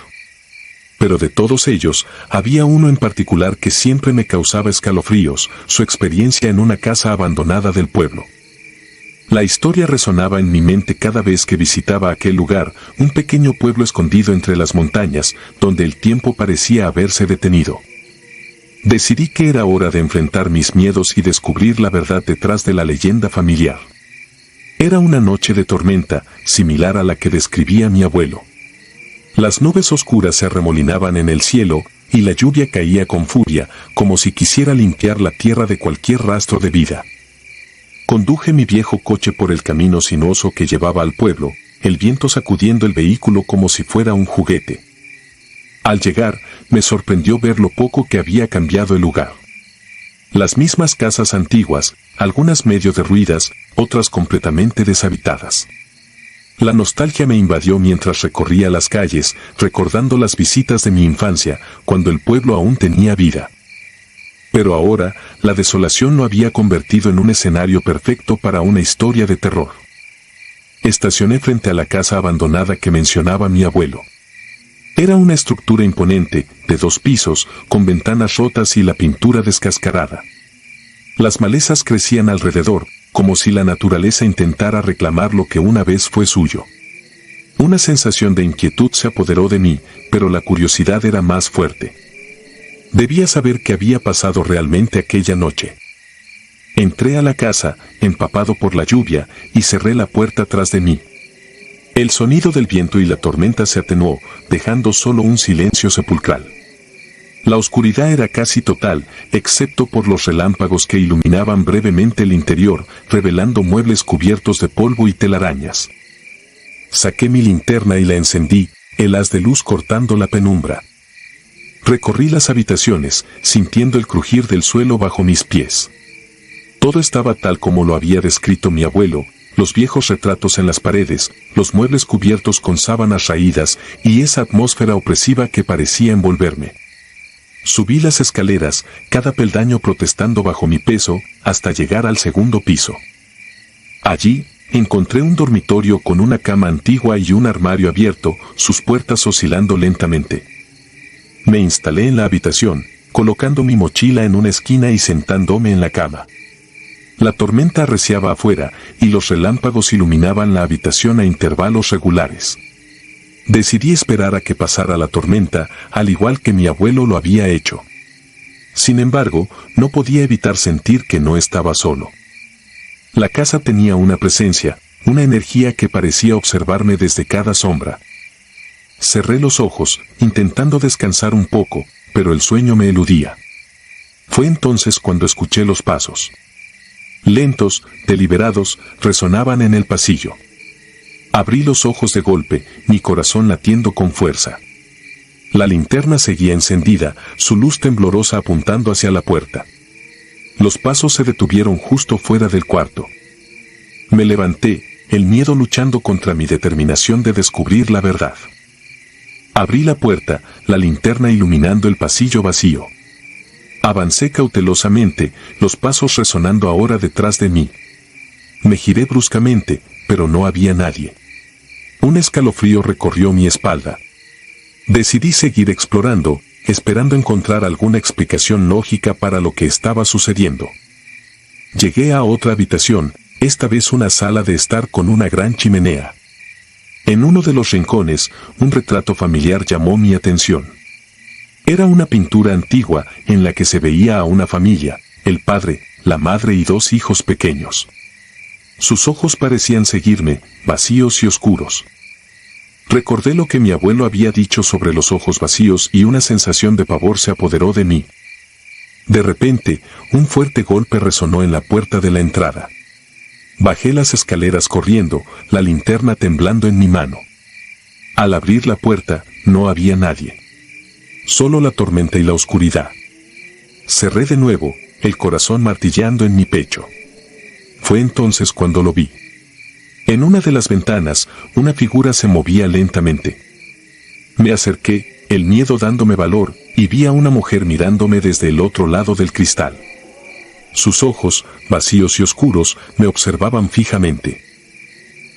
Pero de todos ellos, había uno en particular que siempre me causaba escalofríos, su experiencia en una casa abandonada del pueblo. La historia resonaba en mi mente cada vez que visitaba aquel lugar, un pequeño pueblo escondido entre las montañas, donde el tiempo parecía haberse detenido. Decidí que era hora de enfrentar mis miedos y descubrir la verdad detrás de la leyenda familiar. Era una noche de tormenta, similar a la que describía mi abuelo. Las nubes oscuras se arremolinaban en el cielo, y la lluvia caía con furia, como si quisiera limpiar la tierra de cualquier rastro de vida. Conduje mi viejo coche por el camino sinuoso que llevaba al pueblo, el viento sacudiendo el vehículo como si fuera un juguete. Al llegar, me sorprendió ver lo poco que había cambiado el lugar. Las mismas casas antiguas, algunas medio derruidas, otras completamente deshabitadas. La nostalgia me invadió mientras recorría las calles, recordando las visitas de mi infancia, cuando el pueblo aún tenía vida. Pero ahora, la desolación lo había convertido en un escenario perfecto para una historia de terror. Estacioné frente a la casa abandonada que mencionaba mi abuelo. Era una estructura imponente, de 2 pisos, con ventanas rotas y la pintura descascarada. Las malezas crecían alrededor, como si la naturaleza intentara reclamar lo que una vez fue suyo. Una sensación de inquietud se apoderó de mí, pero la curiosidad era más fuerte. Debía saber qué había pasado realmente aquella noche. Entré a la casa, empapado por la lluvia, y cerré la puerta tras de mí. El sonido del viento y la tormenta se atenuó, dejando solo un silencio sepulcral. La oscuridad era casi total, excepto por los relámpagos que iluminaban brevemente el interior, revelando muebles cubiertos de polvo y telarañas. Saqué mi linterna y la encendí, el haz de luz cortando la penumbra. Recorrí las habitaciones, sintiendo el crujir del suelo bajo mis pies. Todo estaba tal como lo había descrito mi abuelo, los viejos retratos en las paredes, los muebles cubiertos con sábanas raídas y esa atmósfera opresiva que parecía envolverme. Subí las escaleras, cada peldaño protestando bajo mi peso, hasta llegar al segundo piso. Allí, encontré un dormitorio con una cama antigua y un armario abierto, sus puertas oscilando lentamente. Me instalé en la habitación, colocando mi mochila en una esquina y sentándome en la cama. La tormenta arreciaba afuera, y los relámpagos iluminaban la habitación a intervalos regulares. Decidí esperar a que pasara la tormenta, al igual que mi abuelo lo había hecho. Sin embargo, no podía evitar sentir que no estaba solo. La casa tenía una presencia, una energía que parecía observarme desde cada sombra. Cerré los ojos, intentando descansar un poco, pero el sueño me eludía. Fue entonces cuando escuché los pasos. Lentos, deliberados, resonaban en el pasillo. Abrí los ojos de golpe, mi corazón latiendo con fuerza. La linterna seguía encendida, su luz temblorosa apuntando hacia la puerta. Los pasos se detuvieron justo fuera del cuarto. Me levanté, el miedo luchando contra mi determinación de descubrir la verdad. Abrí la puerta, la linterna iluminando el pasillo vacío. Avancé cautelosamente, los pasos resonando ahora detrás de mí. Me giré bruscamente, pero no había nadie. Un escalofrío recorrió mi espalda. Decidí seguir explorando, esperando encontrar alguna explicación lógica para lo que estaba sucediendo. Llegué a otra habitación, esta vez una sala de estar con una gran chimenea. En uno de los rincones, un retrato familiar llamó mi atención. Era una pintura antigua en la que se veía a una familia, el padre, la madre y dos hijos pequeños. Sus ojos parecían seguirme, vacíos y oscuros. Recordé lo que mi abuelo había dicho sobre los ojos vacíos y una sensación de pavor se apoderó de mí. De repente, un fuerte golpe resonó en la puerta de la entrada. Bajé las escaleras corriendo, la linterna temblando en mi mano. Al abrir la puerta, no había nadie. Solo la tormenta y la oscuridad. Cerré de nuevo, el corazón martilleando en mi pecho. Fue entonces cuando lo vi. En una de las ventanas, una figura se movía lentamente. Me acerqué, el miedo dándome valor, y vi a una mujer mirándome desde el otro lado del cristal. Sus ojos, vacíos y oscuros, me observaban fijamente.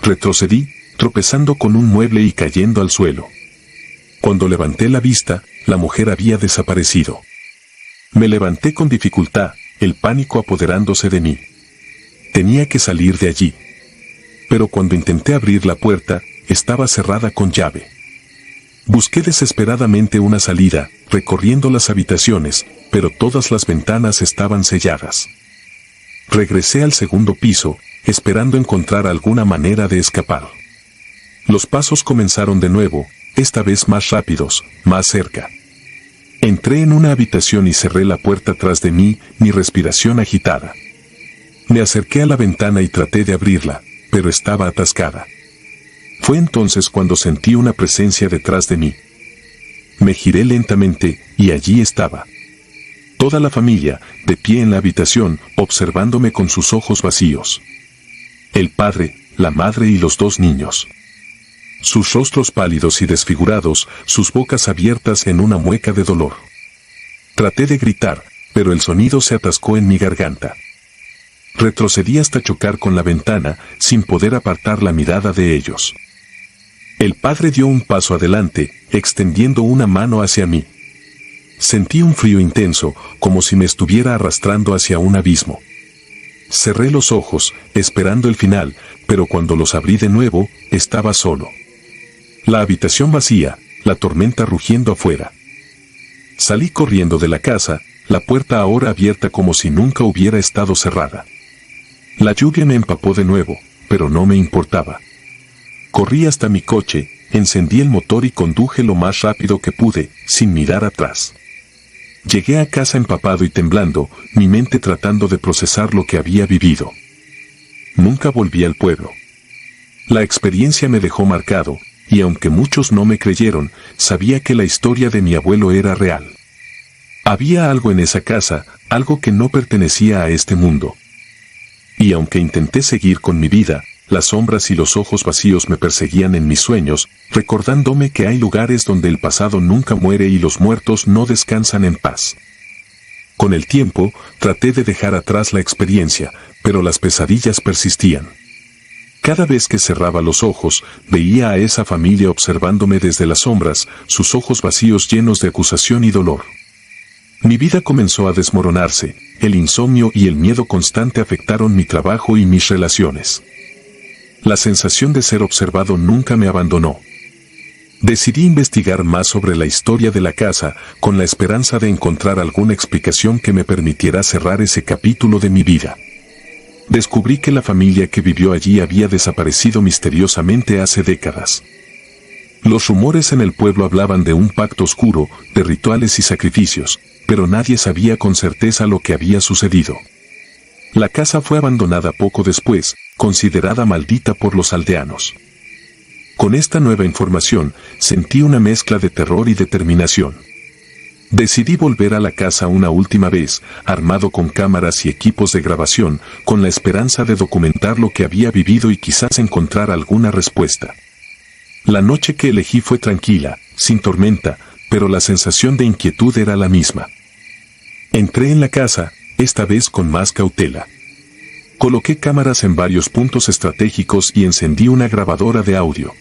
Retrocedí, tropezando con un mueble y cayendo al suelo. Cuando levanté la vista, la mujer había desaparecido. Me levanté con dificultad, el pánico apoderándose de mí. Tenía que salir de allí. Pero cuando intenté abrir la puerta, estaba cerrada con llave. Busqué desesperadamente una salida, recorriendo las habitaciones, pero todas las ventanas estaban selladas. Regresé al segundo piso, esperando encontrar alguna manera de escapar. Los pasos comenzaron de nuevo, esta vez más rápidos, más cerca. Entré en una habitación y cerré la puerta tras de mí, mi respiración agitada. Me acerqué a la ventana y traté de abrirla, pero estaba atascada. Fue entonces cuando sentí una presencia detrás de mí. Me giré lentamente, y allí estaba. Toda la familia, de pie en la habitación, observándome con sus ojos vacíos. El padre, la madre y los dos niños. Sus rostros pálidos y desfigurados, sus bocas abiertas en una mueca de dolor. Traté de gritar, pero el sonido se atascó en mi garganta. Retrocedí hasta chocar con la ventana, sin poder apartar la mirada de ellos. El padre dio un paso adelante, extendiendo una mano hacia mí. Sentí un frío intenso, como si me estuviera arrastrando hacia un abismo. Cerré los ojos, esperando el final, pero cuando los abrí de nuevo, estaba solo. La habitación vacía, la tormenta rugiendo afuera. Salí corriendo de la casa, la puerta ahora abierta como si nunca hubiera estado cerrada. La lluvia me empapó de nuevo, pero no me importaba. Corrí hasta mi coche, encendí el motor y conduje lo más rápido que pude, sin mirar atrás. Llegué a casa empapado y temblando, mi mente tratando de procesar lo que había vivido. Nunca volví al pueblo. La experiencia me dejó marcado, y aunque muchos no me creyeron, sabía que la historia de mi abuelo era real. Había algo en esa casa, algo que no pertenecía a este mundo. Y aunque intenté seguir con mi vida, las sombras y los ojos vacíos me perseguían en mis sueños, recordándome que hay lugares donde el pasado nunca muere y los muertos no descansan en paz. Con el tiempo, traté de dejar atrás la experiencia, pero las pesadillas persistían. Cada vez que cerraba los ojos, veía a esa familia observándome desde las sombras, sus ojos vacíos llenos de acusación y dolor. Mi vida comenzó a desmoronarse, el insomnio y el miedo constante afectaron mi trabajo y mis relaciones. La sensación de ser observado nunca me abandonó. Decidí investigar más sobre la historia de la casa, con la esperanza de encontrar alguna explicación que me permitiera cerrar ese capítulo de mi vida. Descubrí que la familia que vivió allí había desaparecido misteriosamente hace décadas. Los rumores en el pueblo hablaban de un pacto oscuro, de rituales y sacrificios, pero nadie sabía con certeza lo que había sucedido. La casa fue abandonada poco después, considerada maldita por los aldeanos. Con esta nueva información, sentí una mezcla de terror y determinación. Decidí volver a la casa una última vez, armado con cámaras y equipos de grabación, con la esperanza de documentar lo que había vivido y quizás encontrar alguna respuesta. La noche que elegí fue tranquila, sin tormenta, pero la sensación de inquietud era la misma. Entré en la casa, esta vez con más cautela. Coloqué cámaras en varios puntos estratégicos y encendí una grabadora de audio.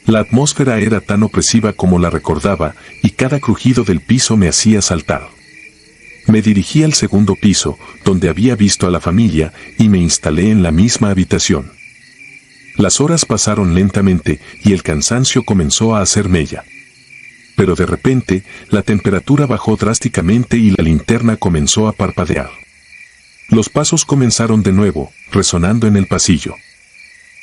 La atmósfera era tan opresiva como la recordaba, y cada crujido del piso me hacía saltar. Me dirigí al segundo piso, donde había visto a la familia, y me instalé en la misma habitación. Las horas pasaron lentamente, y el cansancio comenzó a hacer mella. Pero de repente, la temperatura bajó drásticamente y la linterna comenzó a parpadear. Los pasos comenzaron de nuevo, resonando en el pasillo.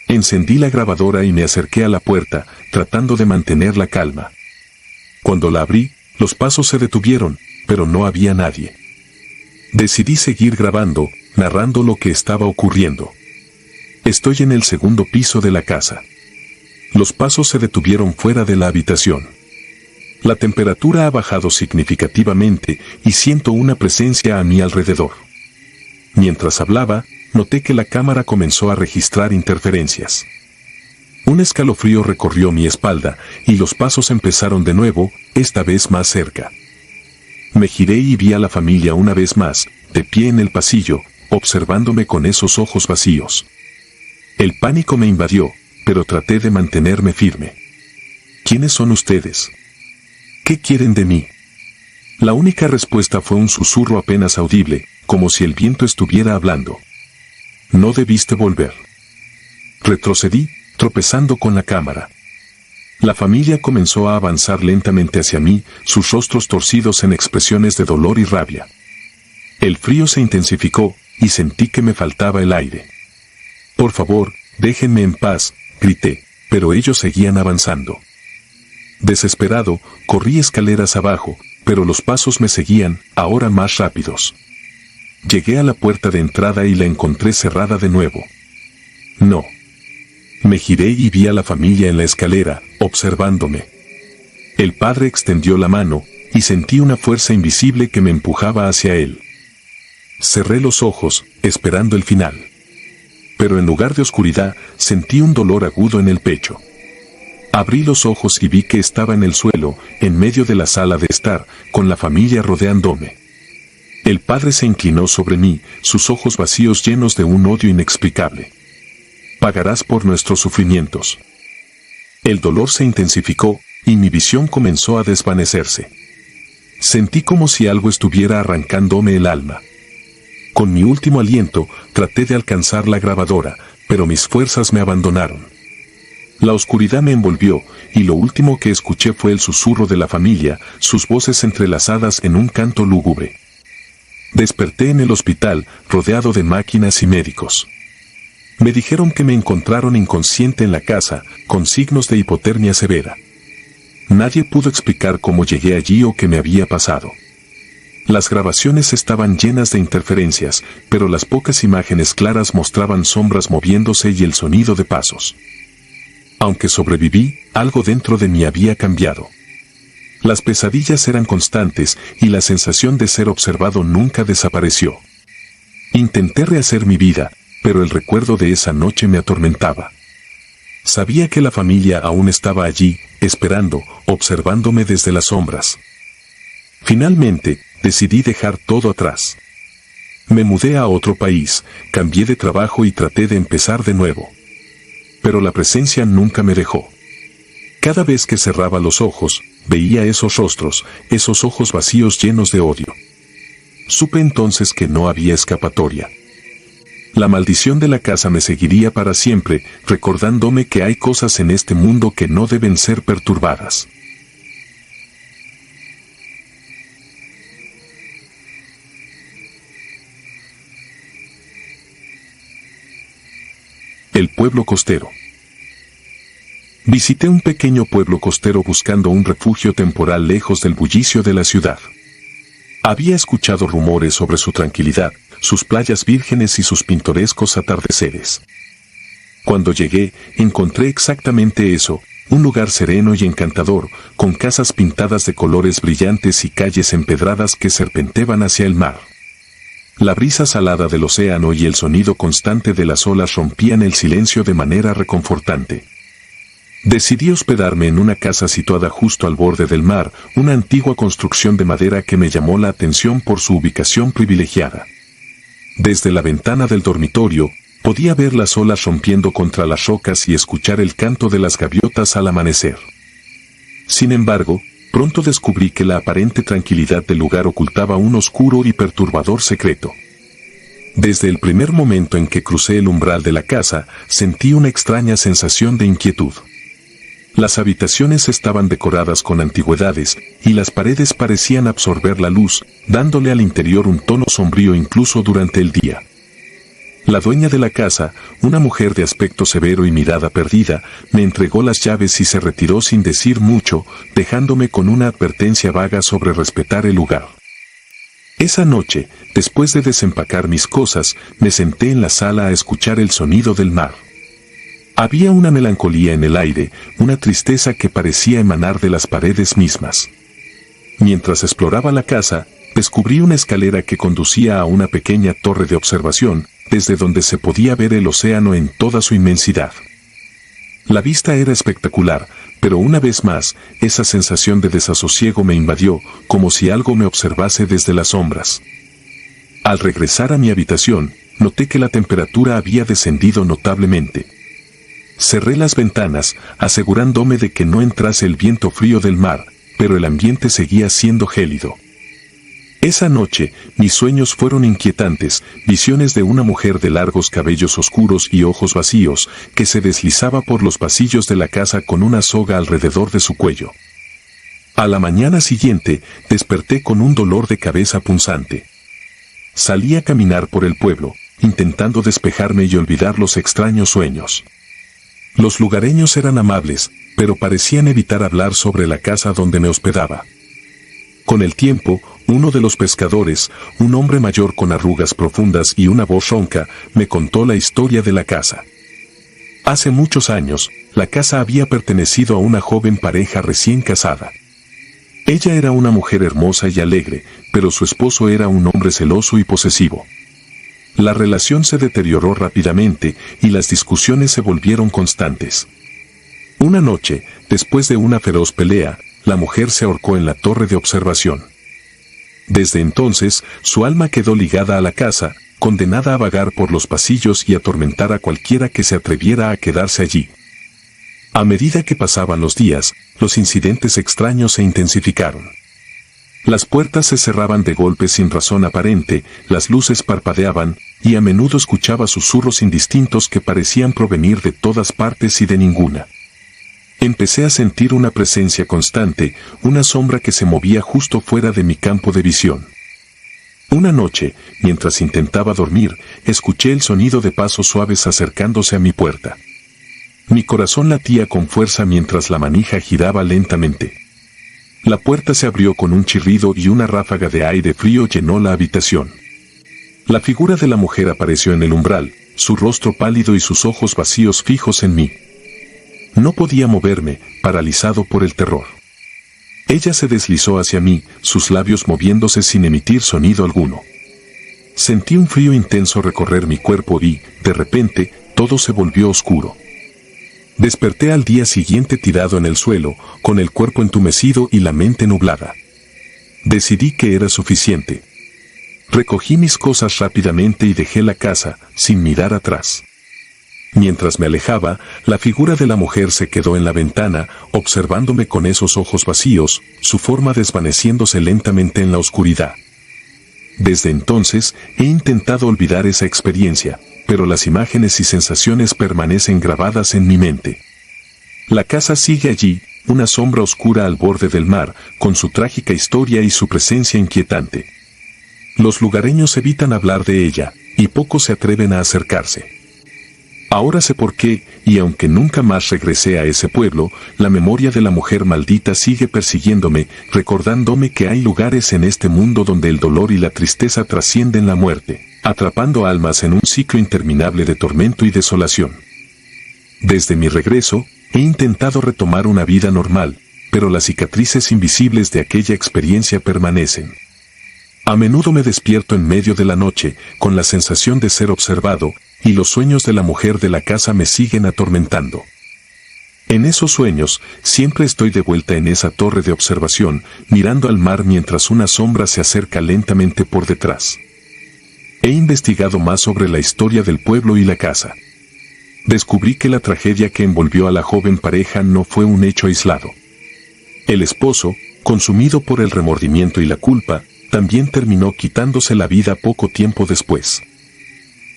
Encendí la grabadora y me acerqué a la puerta, tratando de mantener la calma. Cuando la abrí, los pasos se detuvieron, pero no había nadie. Decidí seguir grabando, narrando lo que estaba ocurriendo. Estoy en el segundo piso de la casa. Los pasos se detuvieron fuera de la habitación. La temperatura ha bajado significativamente y siento una presencia a mi alrededor. Mientras hablaba, noté que la cámara comenzó a registrar interferencias. Un escalofrío recorrió mi espalda y los pasos empezaron de nuevo, esta vez más cerca. Me giré y vi a la familia una vez más, de pie en el pasillo, observándome con esos ojos vacíos. El pánico me invadió, pero traté de mantenerme firme. ¿Quiénes son ustedes? ¿Qué quieren de mí? La única respuesta fue un susurro apenas audible, como si el viento estuviera hablando. No debiste volver. Retrocedí, tropezando con la cámara. La familia comenzó a avanzar lentamente hacia mí, sus rostros torcidos en expresiones de dolor y rabia. El frío se intensificó, y sentí que me faltaba el aire. Por favor, déjenme en paz, grité, pero ellos seguían avanzando. Desesperado, corrí escaleras abajo, pero los pasos me seguían, ahora más rápidos. Llegué a la puerta de entrada y la encontré cerrada de nuevo. No. Me giré y vi a la familia en la escalera, observándome. El padre extendió la mano, y sentí una fuerza invisible que me empujaba hacia él. Cerré los ojos, esperando el final. Pero en lugar de oscuridad, sentí un dolor agudo en el pecho. Abrí los ojos y vi que estaba en el suelo, en medio de la sala de estar, con la familia rodeándome. El padre se inclinó sobre mí, sus ojos vacíos llenos de un odio inexplicable. Pagarás por nuestros sufrimientos. El dolor se intensificó, y mi visión comenzó a desvanecerse. Sentí como si algo estuviera arrancándome el alma. Con mi último aliento, traté de alcanzar la grabadora, pero mis fuerzas me abandonaron. La oscuridad me envolvió, y lo último que escuché fue el susurro de la familia, sus voces entrelazadas en un canto lúgubre. Desperté en el hospital, rodeado de máquinas y médicos. Me dijeron que me encontraron inconsciente en la casa, con signos de hipotermia severa. Nadie pudo explicar cómo llegué allí o qué me había pasado. Las grabaciones estaban llenas de interferencias, pero las pocas imágenes claras mostraban sombras moviéndose y el sonido de pasos. Aunque sobreviví, algo dentro de mí había cambiado. Las pesadillas eran constantes y la sensación de ser observado nunca desapareció. Intenté rehacer mi vida, pero el recuerdo de esa noche me atormentaba. Sabía que la familia aún estaba allí, esperando, observándome desde las sombras. Finalmente, decidí dejar todo atrás. Me mudé a otro país, cambié de trabajo y traté de empezar de nuevo. Pero la presencia nunca me dejó. Cada vez que cerraba los ojos, veía esos rostros, esos ojos vacíos llenos de odio. Supe entonces que no había escapatoria. La maldición de la casa me seguiría para siempre, recordándome que hay cosas en este mundo que no deben ser perturbadas. El pueblo costero. Visité un pequeño pueblo costero buscando un refugio temporal lejos del bullicio de la ciudad. Había escuchado rumores sobre su tranquilidad, sus playas vírgenes y sus pintorescos atardeceres. Cuando llegué, encontré exactamente eso, un lugar sereno y encantador, con casas pintadas de colores brillantes y calles empedradas que serpenteaban hacia el mar. La brisa salada del océano y el sonido constante de las olas rompían el silencio de manera reconfortante. Decidí hospedarme en una casa situada justo al borde del mar, una antigua construcción de madera que me llamó la atención por su ubicación privilegiada. Desde la ventana del dormitorio, podía ver las olas rompiendo contra las rocas y escuchar el canto de las gaviotas al amanecer. Sin embargo, pronto descubrí que la aparente tranquilidad del lugar ocultaba un oscuro y perturbador secreto. Desde el primer momento en que crucé el umbral de la casa, sentí una extraña sensación de inquietud. Las habitaciones estaban decoradas con antigüedades, y las paredes parecían absorber la luz, dándole al interior un tono sombrío incluso durante el día. La dueña de la casa, una mujer de aspecto severo y mirada perdida, me entregó las llaves y se retiró sin decir mucho, dejándome con una advertencia vaga sobre respetar el lugar. Esa noche, después de desempacar mis cosas, me senté en la sala a escuchar el sonido del mar. Había una melancolía en el aire, una tristeza que parecía emanar de las paredes mismas. Mientras exploraba la casa, descubrí una escalera que conducía a una pequeña torre de observación, desde donde se podía ver el océano en toda su inmensidad. La vista era espectacular, pero una vez más, esa sensación de desasosiego me invadió, como si algo me observase desde las sombras. Al regresar a mi habitación, noté que la temperatura había descendido notablemente. Cerré las ventanas, asegurándome de que no entrase el viento frío del mar, pero el ambiente seguía siendo gélido. Esa noche, mis sueños fueron inquietantes, visiones de una mujer de largos cabellos oscuros y ojos vacíos, que se deslizaba por los pasillos de la casa con una soga alrededor de su cuello. A la mañana siguiente, desperté con un dolor de cabeza punzante. Salí a caminar por el pueblo, intentando despejarme y olvidar los extraños sueños. Los lugareños eran amables, pero parecían evitar hablar sobre la casa donde me hospedaba. Con el tiempo, uno de los pescadores, un hombre mayor con arrugas profundas y una voz ronca, me contó la historia de la casa. Hace muchos años, la casa había pertenecido a una joven pareja recién casada. Ella era una mujer hermosa y alegre, pero su esposo era un hombre celoso y posesivo. La relación se deterioró rápidamente y las discusiones se volvieron constantes. Una noche, después de una feroz pelea, la mujer se ahorcó en la torre de observación. Desde entonces, su alma quedó ligada a la casa, condenada a vagar por los pasillos y atormentar a cualquiera que se atreviera a quedarse allí. A medida que pasaban los días, los incidentes extraños se intensificaron. Las puertas se cerraban de golpe sin razón aparente, las luces parpadeaban, y a menudo escuchaba susurros indistintos que parecían provenir de todas partes y de ninguna. Empecé a sentir una presencia constante, una sombra que se movía justo fuera de mi campo de visión. Una noche, mientras intentaba dormir, escuché el sonido de pasos suaves acercándose a mi puerta. Mi corazón latía con fuerza mientras la manija giraba lentamente. La puerta se abrió con un chirrido y una ráfaga de aire frío llenó la habitación. La figura de la mujer apareció en el umbral, su rostro pálido y sus ojos vacíos fijos en mí. No podía moverme, paralizado por el terror. Ella se deslizó hacia mí, sus labios moviéndose sin emitir sonido alguno. Sentí un frío intenso recorrer mi cuerpo y, de repente, todo se volvió oscuro. Desperté al día siguiente tirado en el suelo, con el cuerpo entumecido y la mente nublada. Decidí que era suficiente. Recogí mis cosas rápidamente y dejé la casa, sin mirar atrás. Mientras me alejaba, la figura de la mujer se quedó en la ventana, observándome con esos ojos vacíos, su forma desvaneciéndose lentamente en la oscuridad. Desde entonces, he intentado olvidar esa experiencia, pero las imágenes y sensaciones permanecen grabadas en mi mente. La casa sigue allí, una sombra oscura al borde del mar, con su trágica historia y su presencia inquietante. Los lugareños evitan hablar de ella, y pocos se atreven a acercarse. Ahora sé por qué, y aunque nunca más regresé a ese pueblo, la memoria de la mujer maldita sigue persiguiéndome, recordándome que hay lugares en este mundo donde el dolor y la tristeza trascienden la muerte, atrapando almas en un ciclo interminable de tormento y desolación. Desde mi regreso, he intentado retomar una vida normal, pero las cicatrices invisibles de aquella experiencia permanecen. A menudo me despierto en medio de la noche, con la sensación de ser observado, y los sueños de la mujer de la casa me siguen atormentando. En esos sueños, siempre estoy de vuelta en esa torre de observación, mirando al mar mientras una sombra se acerca lentamente por detrás. He investigado más sobre la historia del pueblo y la casa. Descubrí que la tragedia que envolvió a la joven pareja no fue un hecho aislado. El esposo, consumido por el remordimiento y la culpa, también terminó quitándose la vida poco tiempo después.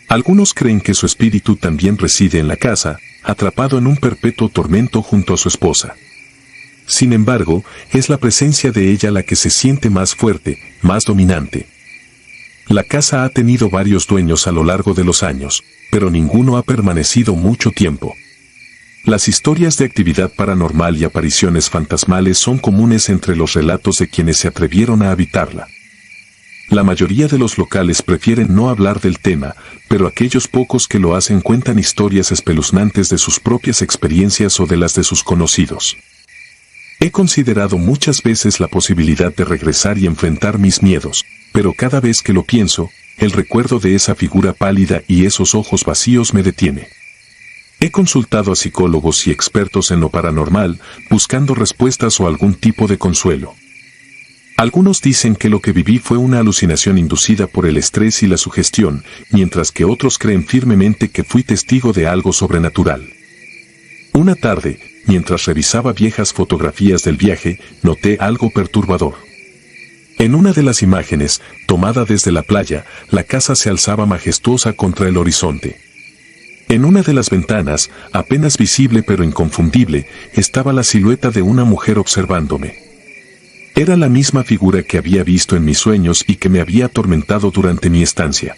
Algunos creen que su espíritu también reside en la casa, atrapado en un perpetuo tormento junto a su esposa. Sin embargo, es la presencia de ella la que se siente más fuerte, más dominante. La casa ha tenido varios dueños a lo largo de los años, pero ninguno ha permanecido mucho tiempo. Las historias de actividad paranormal y apariciones fantasmales son comunes entre los relatos de quienes se atrevieron a habitarla. La mayoría de los locales prefieren no hablar del tema, pero aquellos pocos que lo hacen cuentan historias espeluznantes de sus propias experiencias o de las de sus conocidos. He considerado muchas veces la posibilidad de regresar y enfrentar mis miedos, pero cada vez que lo pienso, el recuerdo de esa figura pálida y esos ojos vacíos me detiene. He consultado a psicólogos y expertos en lo paranormal, buscando respuestas o algún tipo de consuelo. Algunos dicen que lo que viví fue una alucinación inducida por el estrés y la sugestión, mientras que otros creen firmemente que fui testigo de algo sobrenatural. Una tarde, mientras revisaba viejas fotografías del viaje, noté algo perturbador. En una de las imágenes, tomada desde la playa, la casa se alzaba majestuosa contra el horizonte. En una de las ventanas, apenas visible pero inconfundible, estaba la silueta de una mujer observándome. Era la misma figura que había visto en mis sueños y que me había atormentado durante mi estancia.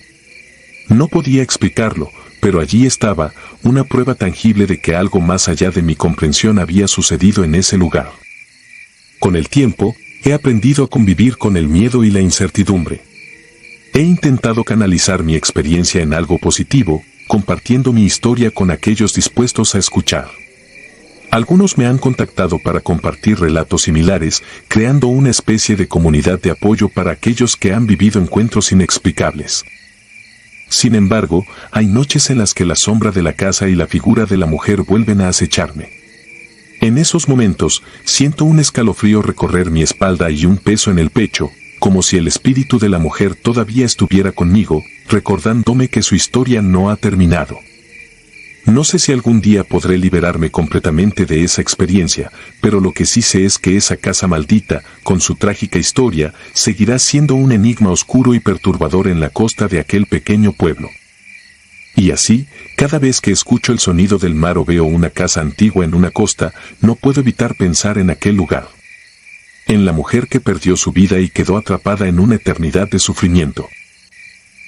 No podía explicarlo, pero allí estaba, una prueba tangible de que algo más allá de mi comprensión había sucedido en ese lugar. Con el tiempo, he aprendido a convivir con el miedo y la incertidumbre. He intentado canalizar mi experiencia en algo positivo, compartiendo mi historia con aquellos dispuestos a escuchar. Algunos me han contactado para compartir relatos similares, creando una especie de comunidad de apoyo para aquellos que han vivido encuentros inexplicables. Sin embargo, hay noches en las que la sombra de la casa y la figura de la mujer vuelven a acecharme. En esos momentos, siento un escalofrío recorrer mi espalda y un peso en el pecho, como si el espíritu de la mujer todavía estuviera conmigo, recordándome que su historia no ha terminado. No sé si algún día podré liberarme completamente de esa experiencia, pero lo que sí sé es que esa casa maldita, con su trágica historia, seguirá siendo un enigma oscuro y perturbador en la costa de aquel pequeño pueblo. Y así, cada vez que escucho el sonido del mar o veo una casa antigua en una costa, no puedo evitar pensar en aquel lugar. en la mujer que perdió su vida y quedó atrapada en una eternidad de sufrimiento.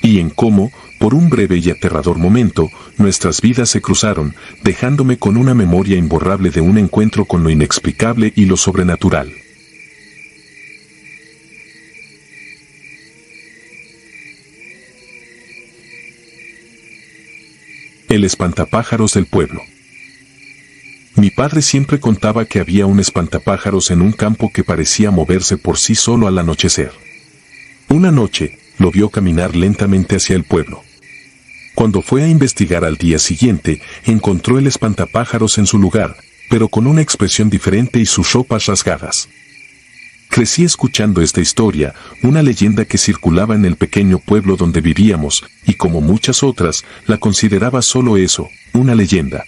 Y en cómo, por un breve y aterrador momento, nuestras vidas se cruzaron, dejándome con una memoria imborrable de un encuentro con lo inexplicable y lo sobrenatural. El espantapájaros del pueblo. Mi padre siempre contaba que había un espantapájaros en un campo que parecía moverse por sí solo al anochecer. Una noche, lo vio caminar lentamente hacia el pueblo. Cuando fue a investigar al día siguiente, encontró el espantapájaros en su lugar, pero con una expresión diferente y sus ropas rasgadas. Crecí escuchando esta historia, una leyenda que circulaba en el pequeño pueblo donde vivíamos, y como muchas otras, la consideraba solo eso, una leyenda.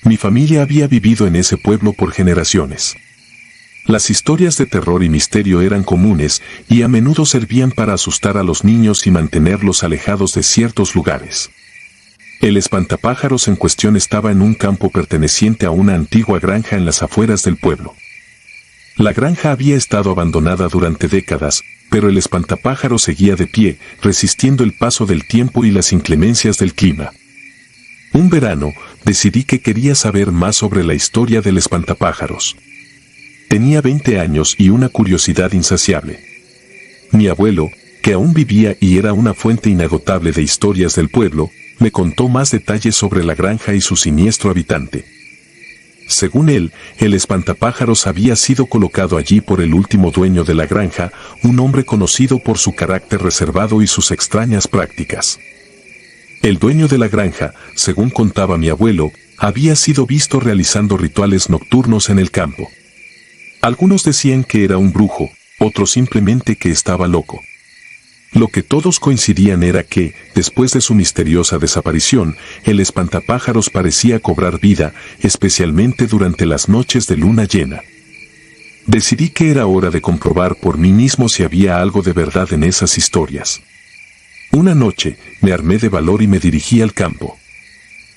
Mi familia había vivido en ese pueblo por generaciones. Las historias de terror y misterio eran comunes y a menudo servían para asustar a los niños y mantenerlos alejados de ciertos lugares. El espantapájaros en cuestión estaba en un campo perteneciente a una antigua granja en las afueras del pueblo. La granja había estado abandonada durante décadas, pero el espantapájaros seguía de pie, resistiendo el paso del tiempo y las inclemencias del clima. Un verano, decidí que quería saber más sobre la historia del espantapájaros. Tenía 20 años y una curiosidad insaciable. Mi abuelo, que aún vivía y era una fuente inagotable de historias del pueblo, me contó más detalles sobre la granja y su siniestro habitante. Según él, el espantapájaros había sido colocado allí por el último dueño de la granja, un hombre conocido por su carácter reservado y sus extrañas prácticas. El dueño de la granja, según contaba mi abuelo, había sido visto realizando rituales nocturnos en el campo. Algunos decían que era un brujo, otros simplemente que estaba loco. Lo que todos coincidían era que, después de su misteriosa desaparición, el espantapájaros parecía cobrar vida, especialmente durante las noches de luna llena. Decidí que era hora de comprobar por mí mismo si había algo de verdad en esas historias. Una noche, me armé de valor y me dirigí al campo.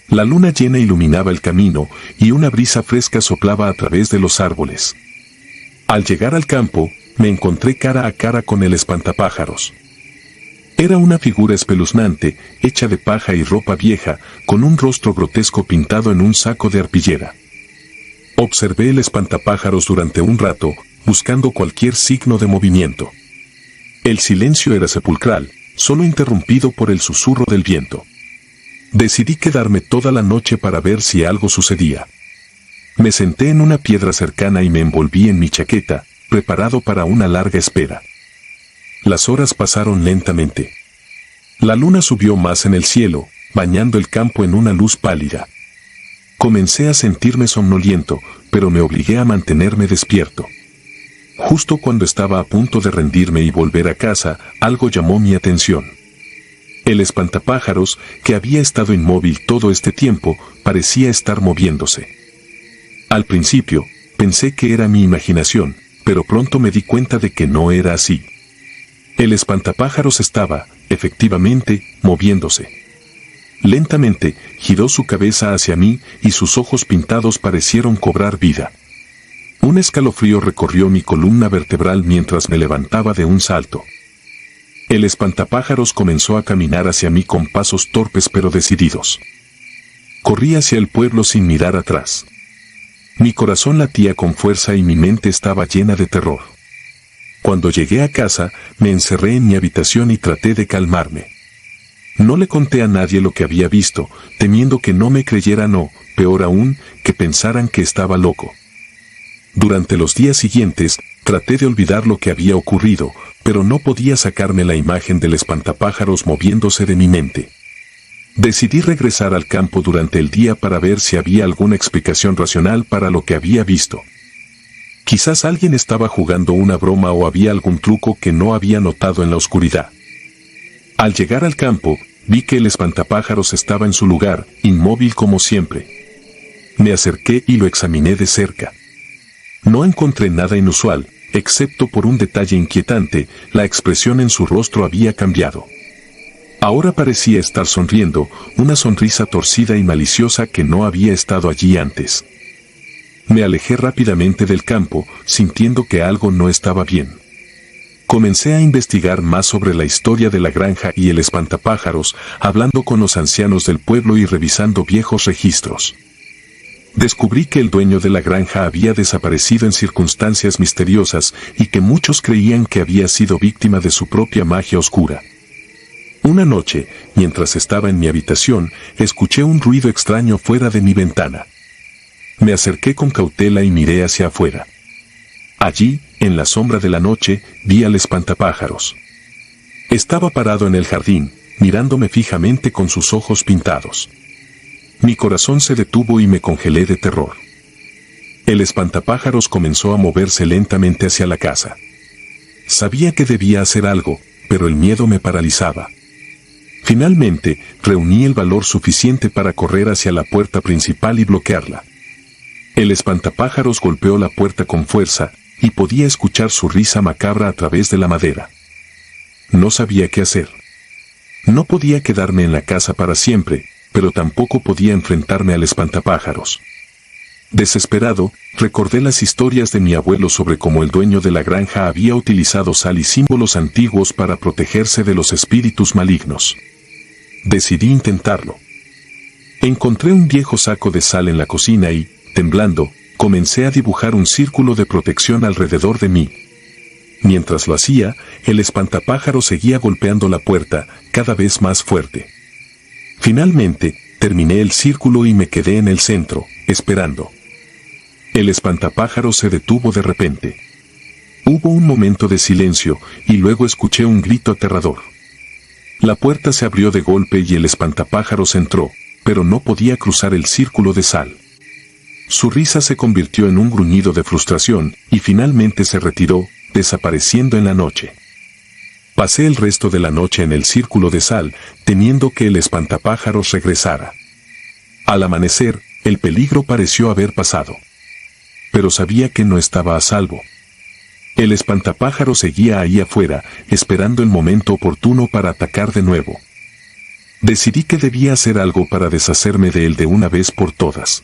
La luna llena iluminaba el camino, y una brisa fresca soplaba a través de los árboles. Al llegar al campo, me encontré cara a cara con el espantapájaros. Era una figura espeluznante, hecha de paja y ropa vieja, con un rostro grotesco pintado en un saco de arpillera. Observé el espantapájaros durante un rato, buscando cualquier signo de movimiento. El silencio era sepulcral, solo interrumpido por el susurro del viento. Decidí quedarme toda la noche para ver si algo sucedía. Me senté en una piedra cercana y me envolví en mi chaqueta, preparado para una larga espera. Las horas pasaron lentamente. La luna subió más en el cielo, bañando el campo en una luz pálida. Comencé a sentirme somnoliento, pero me obligué a mantenerme despierto. Justo cuando estaba a punto de rendirme y volver a casa, algo llamó mi atención. El espantapájaros, que había estado inmóvil todo este tiempo, parecía estar moviéndose. Al principio, pensé que era mi imaginación, pero pronto me di cuenta de que no era así. El espantapájaros estaba, efectivamente, moviéndose. Lentamente, giró su cabeza hacia mí y sus ojos pintados parecieron cobrar vida. Un escalofrío recorrió mi columna vertebral mientras me levantaba de un salto. El espantapájaros comenzó a caminar hacia mí con pasos torpes pero decididos. Corrí hacia el pueblo sin mirar atrás. Mi corazón latía con fuerza y mi mente estaba llena de terror. Cuando llegué a casa, me encerré en mi habitación y traté de calmarme. No le conté a nadie lo que había visto, temiendo que no me creyeran o, peor aún, que pensaran que estaba loco. Durante los días siguientes, traté de olvidar lo que había ocurrido, pero no podía sacarme la imagen del espantapájaros moviéndose de mi mente. Decidí regresar al campo durante el día para ver si había alguna explicación racional para lo que había visto. Quizás alguien estaba jugando una broma o había algún truco que no había notado en la oscuridad. Al llegar al campo, vi que el espantapájaros estaba en su lugar, inmóvil como siempre. Me acerqué y lo examiné de cerca. No encontré nada inusual, excepto por un detalle inquietante, la expresión en su rostro había cambiado. Ahora parecía estar sonriendo, una sonrisa torcida y maliciosa que no había estado allí antes. Me alejé rápidamente del campo, sintiendo que algo no estaba bien. Comencé a investigar más sobre la historia de la granja y el espantapájaros, hablando con los ancianos del pueblo y revisando viejos registros. Descubrí que el dueño de la granja había desaparecido en circunstancias misteriosas y que muchos creían que había sido víctima de su propia magia oscura. Una noche, mientras estaba en mi habitación, escuché un ruido extraño fuera de mi ventana. Me acerqué con cautela y miré hacia afuera. Allí, en la sombra de la noche, vi al espantapájaros. Estaba parado en el jardín, mirándome fijamente con sus ojos pintados. Mi corazón se detuvo y me congelé de terror. El espantapájaros comenzó a moverse lentamente hacia la casa. Sabía que debía hacer algo, pero el miedo me paralizaba. Finalmente, reuní el valor suficiente para correr hacia la puerta principal y bloquearla. El espantapájaros golpeó la puerta con fuerza, y podía escuchar su risa macabra a través de la madera. No sabía qué hacer. No podía quedarme en la casa para siempre, pero tampoco podía enfrentarme al espantapájaros. Desesperado, recordé las historias de mi abuelo sobre cómo el dueño de la granja había utilizado sal y símbolos antiguos para protegerse de los espíritus malignos. Decidí intentarlo. Encontré un viejo saco de sal en la cocina y, temblando, comencé a dibujar un círculo de protección alrededor de mí. Mientras lo hacía, el espantapájaro seguía golpeando la puerta, cada vez más fuerte. Finalmente, terminé el círculo y me quedé en el centro, esperando. El espantapájaro se detuvo de repente. Hubo un momento de silencio, y luego escuché un grito aterrador. La puerta se abrió de golpe y el espantapájaros entró, pero no podía cruzar el círculo de sal. Su risa se convirtió en un gruñido de frustración, y finalmente se retiró, desapareciendo en la noche. Pasé el resto de la noche en el círculo de sal, temiendo que el espantapájaros regresara. Al amanecer, el peligro pareció haber pasado. Pero sabía que no estaba a salvo. El espantapájaro seguía ahí afuera, esperando el momento oportuno para atacar de nuevo. Decidí que debía hacer algo para deshacerme de él de una vez por todas.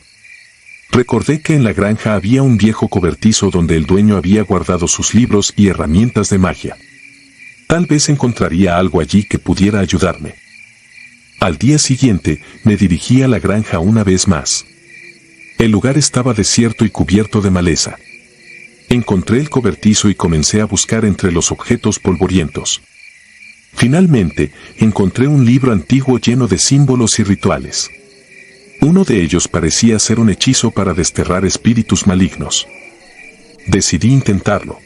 Recordé que en la granja había un viejo cobertizo donde el dueño había guardado sus libros y herramientas de magia. Tal vez encontraría algo allí que pudiera ayudarme. Al día siguiente, me dirigí a la granja una vez más. El lugar estaba desierto y cubierto de maleza. Encontré el cobertizo y comencé a buscar entre los objetos polvorientos. Finalmente, encontré un libro antiguo lleno de símbolos y rituales. Uno de ellos parecía ser un hechizo para desterrar espíritus malignos. Decidí intentarlo.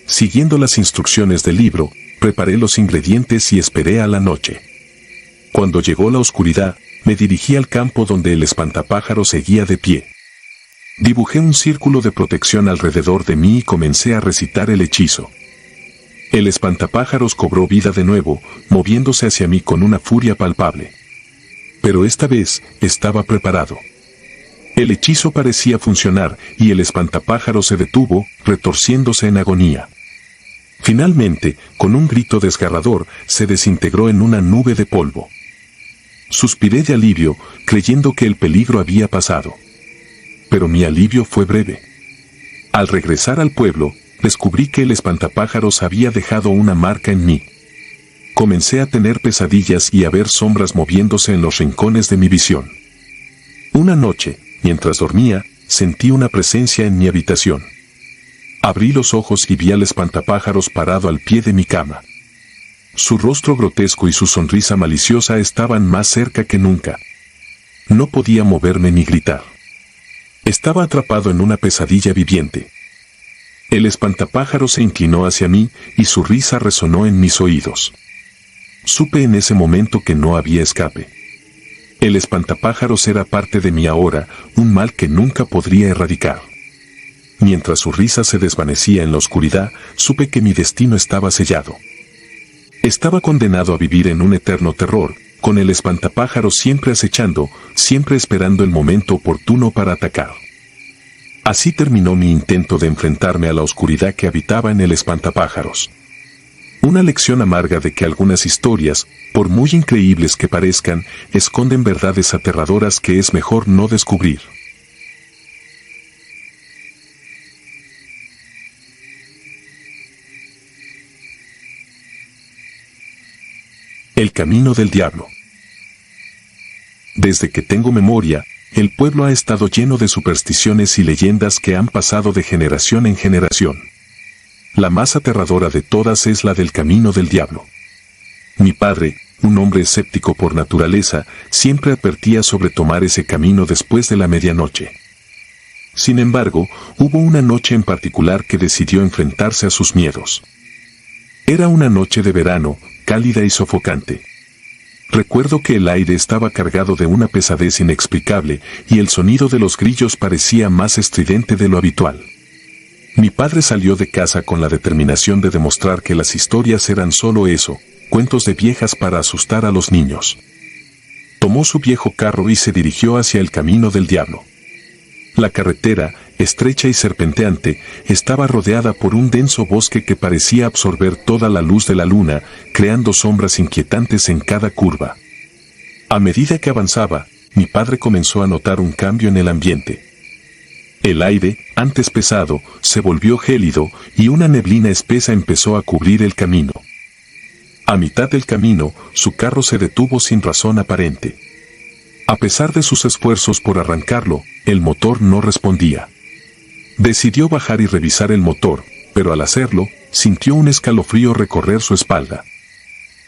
Siguiendo las instrucciones del libro, preparé los ingredientes y esperé a la noche. Cuando llegó la oscuridad, me dirigí al campo donde el espantapájaro seguía de pie. Dibujé un círculo de protección alrededor de mí y comencé a recitar el hechizo. El espantapájaros cobró vida de nuevo, moviéndose hacia mí con una furia palpable. Pero esta vez, estaba preparado. El hechizo parecía funcionar, y el espantapájaro se detuvo, retorciéndose en agonía. Finalmente, con un grito desgarrador, se desintegró en una nube de polvo. Suspiré de alivio, creyendo que el peligro había pasado. Pero mi alivio fue breve. Al regresar al pueblo, descubrí que el espantapájaros había dejado una marca en mí. Comencé a tener pesadillas y a ver sombras moviéndose en los rincones de mi visión. Una noche, mientras dormía, sentí una presencia en mi habitación. Abrí los ojos y vi al espantapájaros parado al pie de mi cama. Su rostro grotesco y su sonrisa maliciosa estaban más cerca que nunca. No podía moverme ni gritar. Estaba atrapado en una pesadilla viviente. El espantapájaros se inclinó hacia mí y su risa resonó en mis oídos. Supe en ese momento que no había escape. El espantapájaros era parte de mí ahora, un mal que nunca podría erradicar. Mientras su risa se desvanecía en la oscuridad, supe que mi destino estaba sellado. Estaba condenado a vivir en un eterno terror, con el espantapájaros siempre acechando, siempre esperando el momento oportuno para atacar. Así terminó mi intento de enfrentarme a la oscuridad que habitaba en el espantapájaros. Una lección amarga de que algunas historias, por muy increíbles que parezcan, esconden verdades aterradoras que es mejor no descubrir. El camino del diablo. Desde que tengo memoria, el pueblo ha estado lleno de supersticiones y leyendas que han pasado de generación en generación. La más aterradora de todas es la del camino del diablo. Mi padre, un hombre escéptico por naturaleza, siempre advertía sobre tomar ese camino después de la medianoche. Sin embargo, hubo una noche en particular que decidió enfrentarse a sus miedos. Era una noche de verano, cálida y sofocante. Recuerdo que el aire estaba cargado de una pesadez inexplicable y el sonido de los grillos parecía más estridente de lo habitual. Mi padre salió de casa con la determinación de demostrar que las historias eran solo eso, cuentos de viejas para asustar a los niños. Tomó su viejo carro y se dirigió hacia el camino del diablo. La carretera, estrecha y serpenteante, estaba rodeada por un denso bosque que parecía absorber toda la luz de la luna, creando sombras inquietantes en cada curva. A medida que avanzaba, mi padre comenzó a notar un cambio en el ambiente. El aire, antes pesado, se volvió gélido y una neblina espesa empezó a cubrir el camino. A mitad del camino, su carro se detuvo sin razón aparente. A pesar de sus esfuerzos por arrancarlo, el motor no respondía. Decidió bajar y revisar el motor, pero al hacerlo, sintió un escalofrío recorrer su espalda.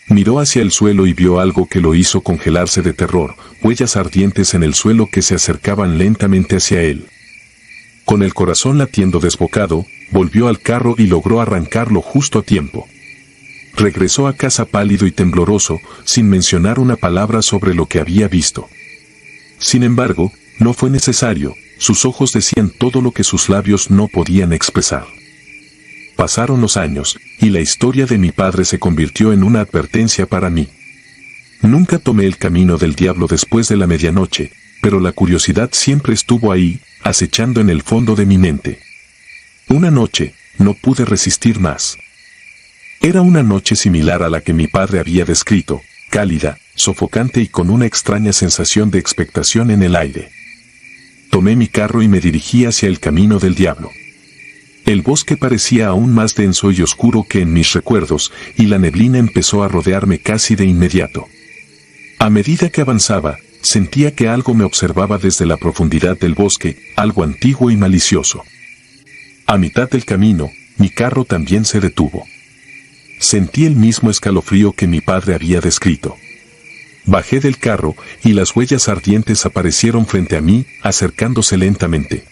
Miró hacia el suelo y vio algo que lo hizo congelarse de terror, huellas ardientes en el suelo que se acercaban lentamente hacia él. Con el corazón latiendo desbocado, volvió al carro y logró arrancarlo justo a tiempo. Regresó a casa pálido y tembloroso, sin mencionar una palabra sobre lo que había visto. Sin embargo, no fue necesario, sus ojos decían todo lo que sus labios no podían expresar. Pasaron los años, y la historia de mi padre se convirtió en una advertencia para mí. Nunca tomé el camino del diablo después de la medianoche, pero la curiosidad siempre estuvo ahí, acechando en el fondo de mi mente. Una noche, no pude resistir más. Era una noche similar a la que mi padre había descrito, cálida, sofocante y con una extraña sensación de expectación en el aire. Tomé mi carro y me dirigí hacia el camino del diablo. El bosque parecía aún más denso y oscuro que en mis recuerdos, y la neblina empezó a rodearme casi de inmediato. A medida que avanzaba, sentía que algo me observaba desde la profundidad del bosque, algo antiguo y malicioso. A mitad del camino, mi carro también se detuvo. Sentí el mismo escalofrío que mi padre había descrito. Bajé del carro, y las huellas ardientes aparecieron frente a mí, acercándose lentamente.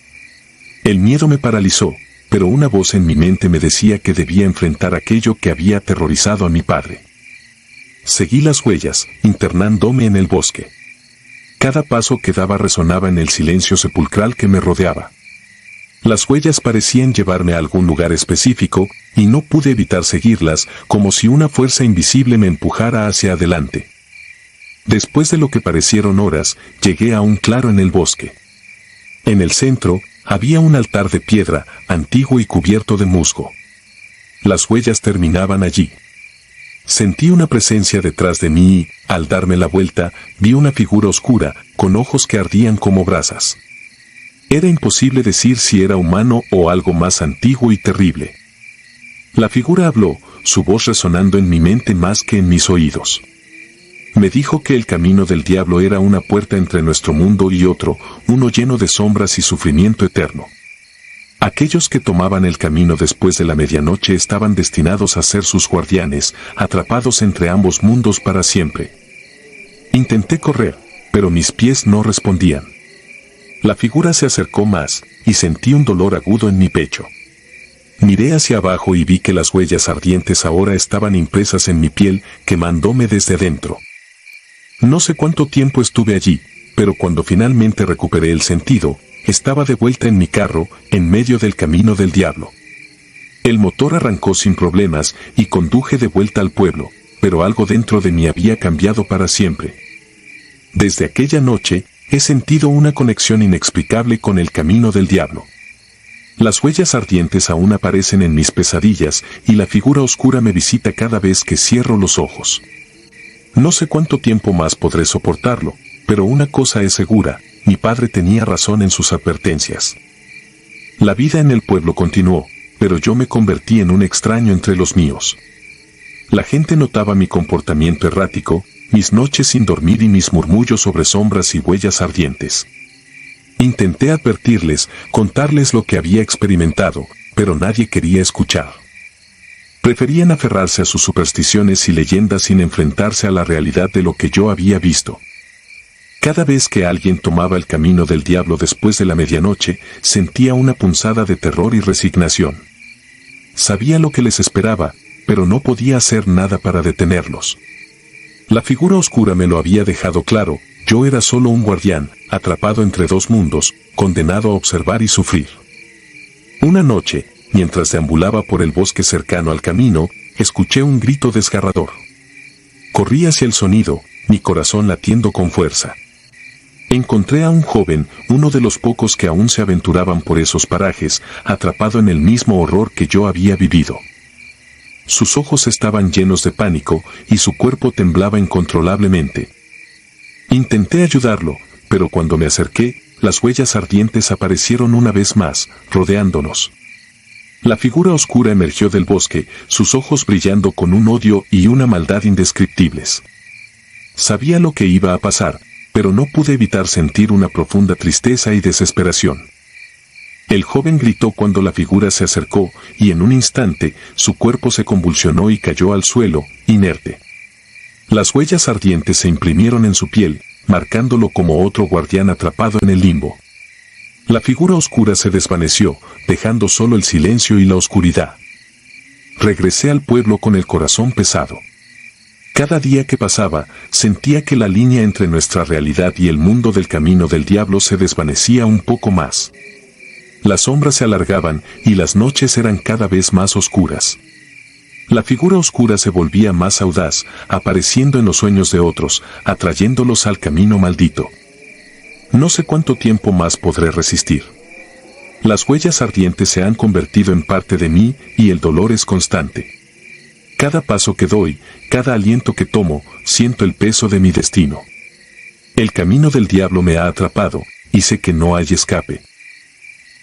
El miedo me paralizó, pero una voz en mi mente me decía que debía enfrentar aquello que había aterrorizado a mi padre. Seguí las huellas, internándome en el bosque. Cada paso que daba resonaba en el silencio sepulcral que me rodeaba. Las huellas parecían llevarme a algún lugar específico, y no pude evitar seguirlas, como si una fuerza invisible me empujara hacia adelante. Después de lo que parecieron horas, llegué a un claro en el bosque. En el centro, había un altar de piedra, antiguo y cubierto de musgo. Las huellas terminaban allí. Sentí una presencia detrás de mí y, al darme la vuelta, vi una figura oscura, con ojos que ardían como brasas. Era imposible decir si era humano o algo más antiguo y terrible. La figura habló, su voz resonando en mi mente más que en mis oídos. Me dijo que el camino del diablo era una puerta entre nuestro mundo y otro, uno lleno de sombras y sufrimiento eterno. Aquellos que tomaban el camino después de la medianoche estaban destinados a ser sus guardianes, atrapados entre ambos mundos para siempre. Intenté correr, pero mis pies no respondían. La figura se acercó más, y sentí un dolor agudo en mi pecho. Miré hacia abajo y vi que las huellas ardientes ahora estaban impresas en mi piel, quemándome desde adentro. No sé cuánto tiempo estuve allí, pero cuando finalmente recuperé el sentido, estaba de vuelta en mi carro, en medio del camino del diablo. El motor arrancó sin problemas y conduje de vuelta al pueblo, pero algo dentro de mí había cambiado para siempre. Desde aquella noche, he sentido una conexión inexplicable con el camino del diablo. Las huellas ardientes aún aparecen en mis pesadillas y la figura oscura me visita cada vez que cierro los ojos. No sé cuánto tiempo más podré soportarlo, pero una cosa es segura, mi padre tenía razón en sus advertencias. La vida en el pueblo continuó, pero yo me convertí en un extraño entre los míos. La gente notaba mi comportamiento errático, mis noches sin dormir y mis murmullos sobre sombras y huellas ardientes. Intenté advertirles, contarles lo que había experimentado, pero nadie quería escuchar. Preferían aferrarse a sus supersticiones y leyendas sin enfrentarse a la realidad de lo que yo había visto. Cada vez que alguien tomaba el camino del diablo después de la medianoche, sentía una punzada de terror y resignación. Sabía lo que les esperaba, pero no podía hacer nada para detenerlos. La figura oscura me lo había dejado claro, yo era solo un guardián, atrapado entre dos mundos, condenado a observar y sufrir. Una noche, mientras deambulaba por el bosque cercano al camino, escuché un grito desgarrador. Corrí hacia el sonido, mi corazón latiendo con fuerza. Encontré a un joven, uno de los pocos que aún se aventuraban por esos parajes, atrapado en el mismo horror que yo había vivido. Sus ojos estaban llenos de pánico y su cuerpo temblaba incontrolablemente. Intenté ayudarlo, pero cuando me acerqué, las huellas ardientes aparecieron una vez más, rodeándonos. La figura oscura emergió del bosque, sus ojos brillando con un odio y una maldad indescriptibles. Sabía lo que iba a pasar, pero no pude evitar sentir una profunda tristeza y desesperación. El joven gritó cuando la figura se acercó, y en un instante, su cuerpo se convulsionó y cayó al suelo, inerte. Las huellas ardientes se imprimieron en su piel, marcándolo como otro guardián atrapado en el limbo. La figura oscura se desvaneció, dejando solo el silencio y la oscuridad. Regresé al pueblo con el corazón pesado. Cada día que pasaba, sentía que la línea entre nuestra realidad y el mundo del camino del diablo se desvanecía un poco más. Las sombras se alargaban y las noches eran cada vez más oscuras. La figura oscura se volvía más audaz, apareciendo en los sueños de otros, atrayéndolos al camino maldito. No sé cuánto tiempo más podré resistir. Las huellas ardientes se han convertido en parte de mí y el dolor es constante. Cada paso que doy, cada aliento que tomo, siento el peso de mi destino. El camino del diablo me ha atrapado, y sé que no hay escape.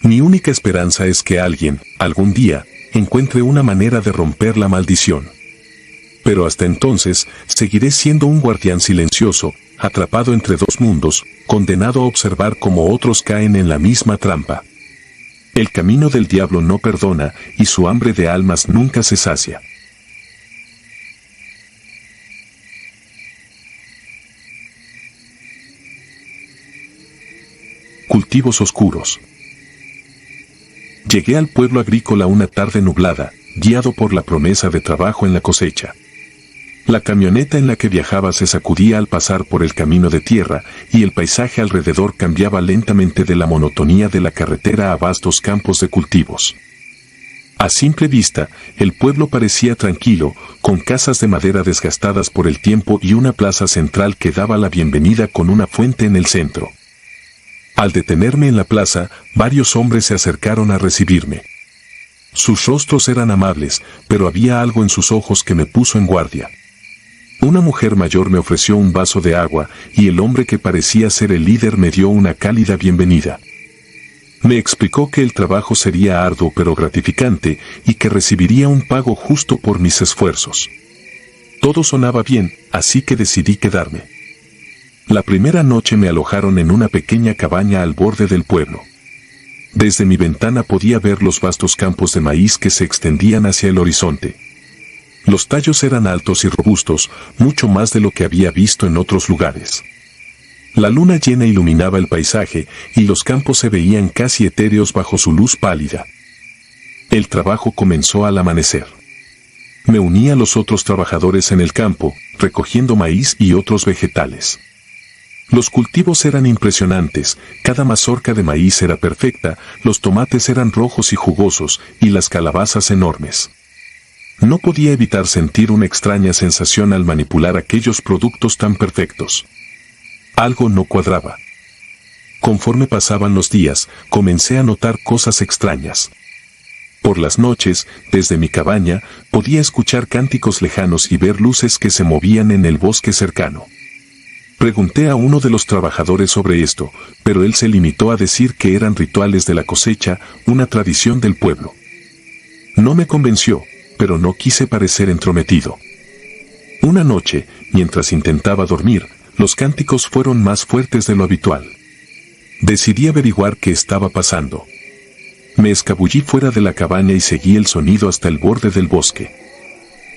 Mi única esperanza es que alguien, algún día, encuentre una manera de romper la maldición. Pero hasta entonces, seguiré siendo un guardián silencioso, atrapado entre dos mundos, condenado a observar cómo otros caen en la misma trampa. El camino del diablo no perdona, y su hambre de almas nunca se sacia. Cultivos oscuros. Llegué al pueblo agrícola una tarde nublada, guiado por la promesa de trabajo en la cosecha. La camioneta en la que viajaba se sacudía al pasar por el camino de tierra, y el paisaje alrededor cambiaba lentamente de la monotonía de la carretera a vastos campos de cultivos. A simple vista, el pueblo parecía tranquilo, con casas de madera desgastadas por el tiempo y una plaza central que daba la bienvenida con una fuente en el centro. Al detenerme en la plaza, varios hombres se acercaron a recibirme. Sus rostros eran amables, pero había algo en sus ojos que me puso en guardia. Una mujer mayor me ofreció un vaso de agua, y el hombre que parecía ser el líder me dio una cálida bienvenida. Me explicó que el trabajo sería arduo pero gratificante, y que recibiría un pago justo por mis esfuerzos. Todo sonaba bien, así que decidí quedarme. La primera noche me alojaron en una pequeña cabaña al borde del pueblo. Desde mi ventana podía ver los vastos campos de maíz que se extendían hacia el horizonte. Los tallos eran altos y robustos, mucho más de lo que había visto en otros lugares. La luna llena iluminaba el paisaje, y los campos se veían casi etéreos bajo su luz pálida. El trabajo comenzó al amanecer. Me uní a los otros trabajadores en el campo, recogiendo maíz y otros vegetales. Los cultivos eran impresionantes, cada mazorca de maíz era perfecta, los tomates eran rojos y jugosos, y las calabazas enormes. No podía evitar sentir una extraña sensación al manipular aquellos productos tan perfectos. Algo no cuadraba. Conforme pasaban los días, comencé a notar cosas extrañas. Por las noches, desde mi cabaña, podía escuchar cánticos lejanos y ver luces que se movían en el bosque cercano. Pregunté a uno de los trabajadores sobre esto, pero él se limitó a decir que eran rituales de la cosecha, una tradición del pueblo. No me convenció, pero no quise parecer entrometido. Una noche, mientras intentaba dormir, los cánticos fueron más fuertes de lo habitual. Decidí averiguar qué estaba pasando. Me escabullí fuera de la cabaña y seguí el sonido hasta el borde del bosque.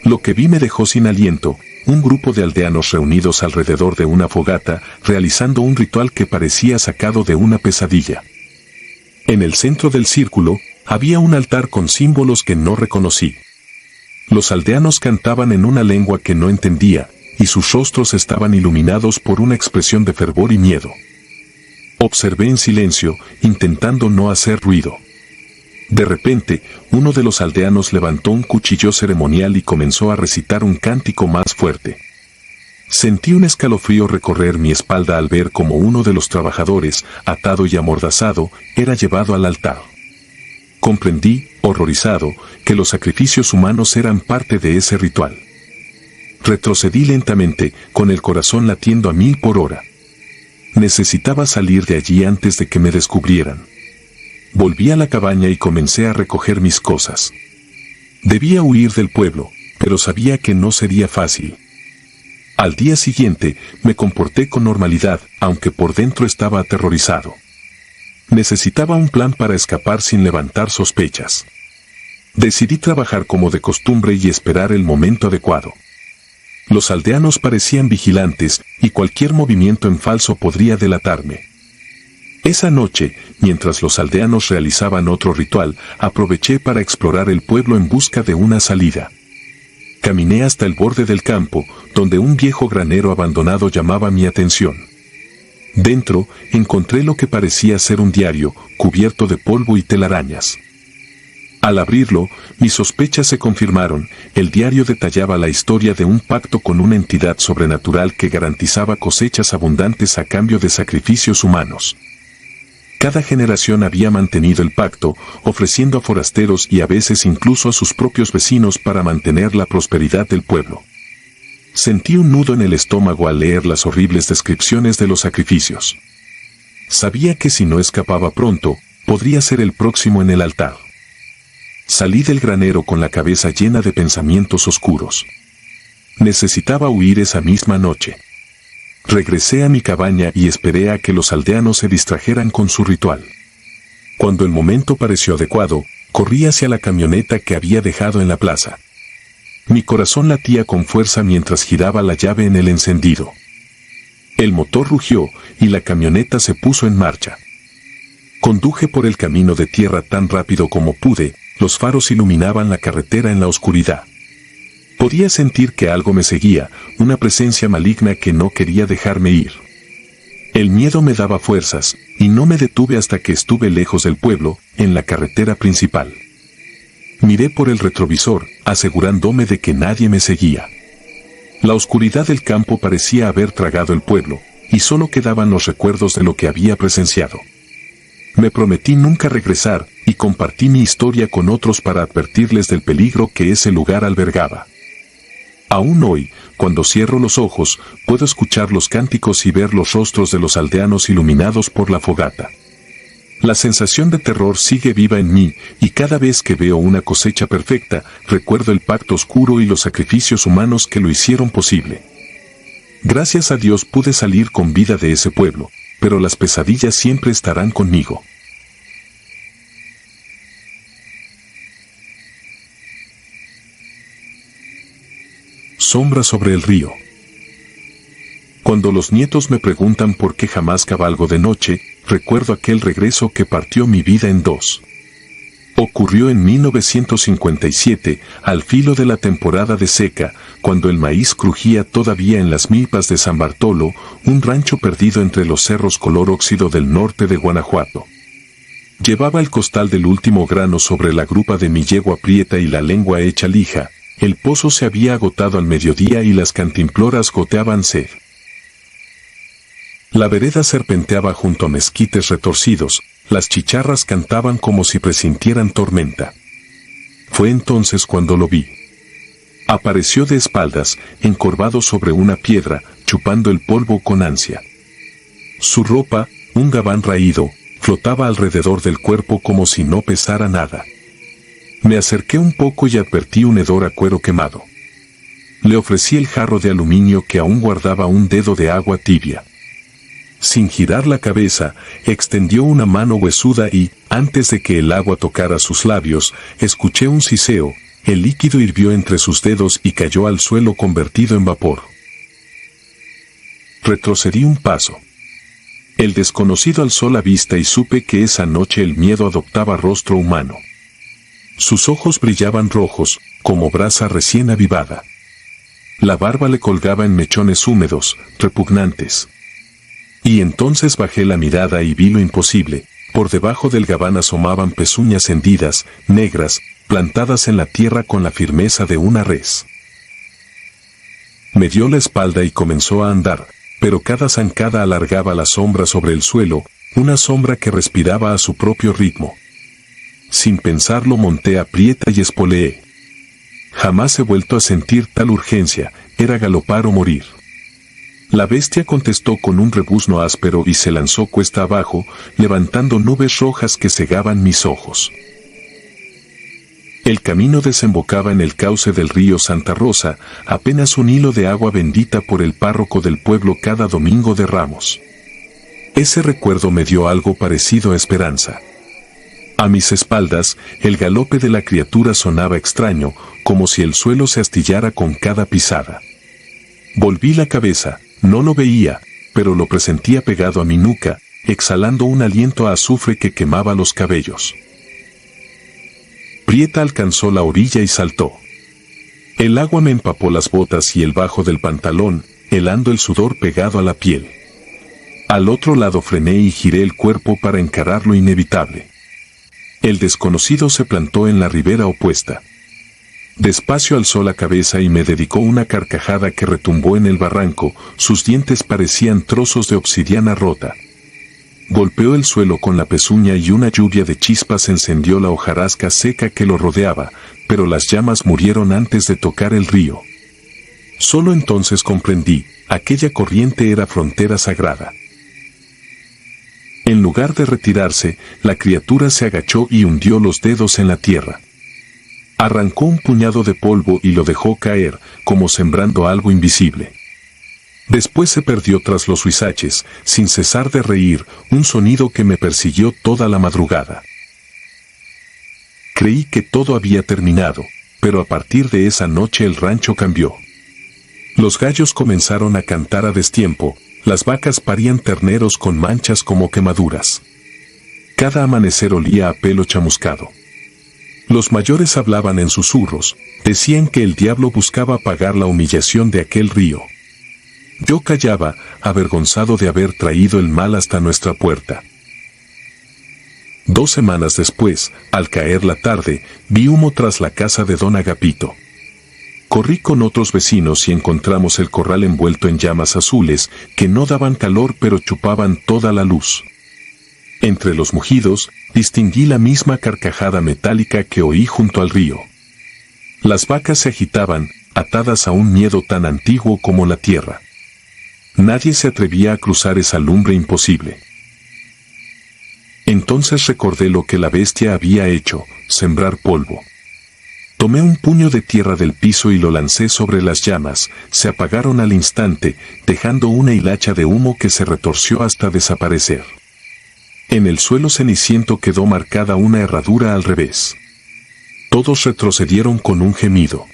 Lo que vi me dejó sin aliento, un grupo de aldeanos reunidos alrededor de una fogata, realizando un ritual que parecía sacado de una pesadilla. En el centro del círculo, había un altar con símbolos que no reconocí. Los aldeanos cantaban en una lengua que no entendía, y sus rostros estaban iluminados por una expresión de fervor y miedo. Observé en silencio, intentando no hacer ruido. De repente, uno de los aldeanos levantó un cuchillo ceremonial y comenzó a recitar un cántico más fuerte. Sentí un escalofrío recorrer mi espalda al ver cómo uno de los trabajadores, atado y amordazado, era llevado al altar. Comprendí, horrorizado, que los sacrificios humanos eran parte de ese ritual. Retrocedí lentamente, con el corazón latiendo a 1000 por hora. Necesitaba salir de allí antes de que me descubrieran. Volví a la cabaña y comencé a recoger mis cosas. Debía huir del pueblo, pero sabía que no sería fácil. Al día siguiente, me comporté con normalidad, aunque por dentro estaba aterrorizado. Necesitaba un plan para escapar sin levantar sospechas. Decidí trabajar como de costumbre y esperar el momento adecuado. Los aldeanos parecían vigilantes, y cualquier movimiento en falso podría delatarme. Esa noche, mientras los aldeanos realizaban otro ritual, aproveché para explorar el pueblo en busca de una salida. Caminé hasta el borde del campo, donde un viejo granero abandonado llamaba mi atención. Dentro, encontré lo que parecía ser un diario, cubierto de polvo y telarañas. Al abrirlo, mis sospechas se confirmaron. El diario detallaba la historia de un pacto con una entidad sobrenatural que garantizaba cosechas abundantes a cambio de sacrificios humanos. Cada generación había mantenido el pacto, ofreciendo a forasteros y a veces incluso a sus propios vecinos para mantener la prosperidad del pueblo. Sentí un nudo en el estómago al leer las horribles descripciones de los sacrificios. Sabía que si no escapaba pronto, podría ser el próximo en el altar. Salí del granero con la cabeza llena de pensamientos oscuros. Necesitaba huir esa misma noche. Regresé a mi cabaña y esperé a que los aldeanos se distrajeran con su ritual. Cuando el momento pareció adecuado, corrí hacia la camioneta que había dejado en la plaza. Mi corazón latía con fuerza mientras giraba la llave en el encendido. El motor rugió y la camioneta se puso en marcha. Conduje por el camino de tierra tan rápido como pude, los faros iluminaban la carretera en la oscuridad. Podía sentir que algo me seguía, una presencia maligna que no quería dejarme ir. El miedo me daba fuerzas, y no me detuve hasta que estuve lejos del pueblo, en la carretera principal. Miré por el retrovisor, asegurándome de que nadie me seguía. La oscuridad del campo parecía haber tragado el pueblo, y solo quedaban los recuerdos de lo que había presenciado. Me prometí nunca regresar, y compartí mi historia con otros para advertirles del peligro que ese lugar albergaba. Aún hoy, cuando cierro los ojos, puedo escuchar los cánticos y ver los rostros de los aldeanos iluminados por la fogata. La sensación de terror sigue viva en mí, y cada vez que veo una cosecha perfecta, recuerdo el pacto oscuro y los sacrificios humanos que lo hicieron posible. Gracias a Dios pude salir con vida de ese pueblo, pero las pesadillas siempre estarán conmigo. Sombra sobre el río. Cuando los nietos me preguntan por qué jamás cabalgo de noche, recuerdo aquel regreso que partió mi vida en dos. Ocurrió en 1957, al filo de la temporada de seca, cuando el maíz crujía todavía en las milpas de San Bartolo, un rancho perdido entre los cerros color óxido del norte de Guanajuato. Llevaba el costal del último grano sobre la grupa de mi yegua prieta y la lengua hecha lija. El pozo se había agotado al mediodía y las cantimploras goteaban sed. La vereda serpenteaba junto a mezquites retorcidos, las chicharras cantaban como si presintieran tormenta. Fue entonces cuando lo vi. Apareció de espaldas, encorvado sobre una piedra, chupando el polvo con ansia. Su ropa, un gabán raído, flotaba alrededor del cuerpo como si no pesara nada. Me acerqué un poco y advertí un hedor a cuero quemado. Le ofrecí el jarro de aluminio que aún guardaba un dedo de agua tibia. Sin girar la cabeza, extendió una mano huesuda y, antes de que el agua tocara sus labios, escuché un siseo, el líquido hirvió entre sus dedos y cayó al suelo convertido en vapor. Retrocedí un paso. El desconocido alzó la vista y supe que esa noche el miedo adoptaba rostro humano. Sus ojos brillaban rojos, como brasa recién avivada. La barba le colgaba en mechones húmedos, repugnantes. Y entonces bajé la mirada y vi lo imposible. Por debajo del gabán asomaban pezuñas hendidas, negras, plantadas en la tierra con la firmeza de una res. Me dio la espalda y comenzó a andar, pero cada zancada alargaba la sombra sobre el suelo, una sombra que respiraba a su propio ritmo. Sin pensarlo monté a Prieta y espoleé. Jamás he vuelto a sentir tal urgencia, era galopar o morir. La bestia contestó con un rebuzno áspero y se lanzó cuesta abajo, levantando nubes rojas que cegaban mis ojos. El camino desembocaba en el cauce del río Santa Rosa, apenas un hilo de agua bendita por el párroco del pueblo cada domingo de Ramos. Ese recuerdo me dio algo parecido a esperanza. A mis espaldas, el galope de la criatura sonaba extraño, como si el suelo se astillara con cada pisada. Volví la cabeza, no lo veía, pero lo presentía pegado a mi nuca, exhalando un aliento a azufre que quemaba los cabellos. Prieta alcanzó la orilla y saltó. El agua me empapó las botas y el bajo del pantalón, helando el sudor pegado a la piel. Al otro lado frené y giré el cuerpo para encarar lo inevitable. El desconocido se plantó en la ribera opuesta. Despacio alzó la cabeza y me dedicó una carcajada que retumbó en el barranco, sus dientes parecían trozos de obsidiana rota. Golpeó el suelo con la pezuña y una lluvia de chispas encendió la hojarasca seca que lo rodeaba, pero las llamas murieron antes de tocar el río. Solo entonces comprendí, aquella corriente era frontera sagrada. En lugar de retirarse, la criatura se agachó y hundió los dedos en la tierra. Arrancó un puñado de polvo y lo dejó caer, como sembrando algo invisible. Después se perdió tras los huizaches, sin cesar de reír, un sonido que me persiguió toda la madrugada. Creí que todo había terminado, pero a partir de esa noche el rancho cambió. Los gallos comenzaron a cantar a destiempo, las vacas parían terneros con manchas como quemaduras. Cada amanecer olía a pelo chamuscado. Los mayores hablaban en susurros, decían que el diablo buscaba apagar la humillación de aquel río. Yo callaba, avergonzado de haber traído el mal hasta nuestra puerta. 2 semanas después, al caer la tarde, vi humo tras la casa de don Agapito. Corrí con otros vecinos y encontramos el corral envuelto en llamas azules, que no daban calor pero chupaban toda la luz. Entre los mugidos, distinguí la misma carcajada metálica que oí junto al río. Las vacas se agitaban, atadas a un miedo tan antiguo como la tierra. Nadie se atrevía a cruzar esa lumbre imposible. Entonces recordé lo que la bestia había hecho, sembrar polvo. Tomé un puño de tierra del piso y lo lancé sobre las llamas, se apagaron al instante, dejando una hilacha de humo que se retorció hasta desaparecer. En el suelo ceniciento quedó marcada una herradura al revés. Todos retrocedieron con un gemido.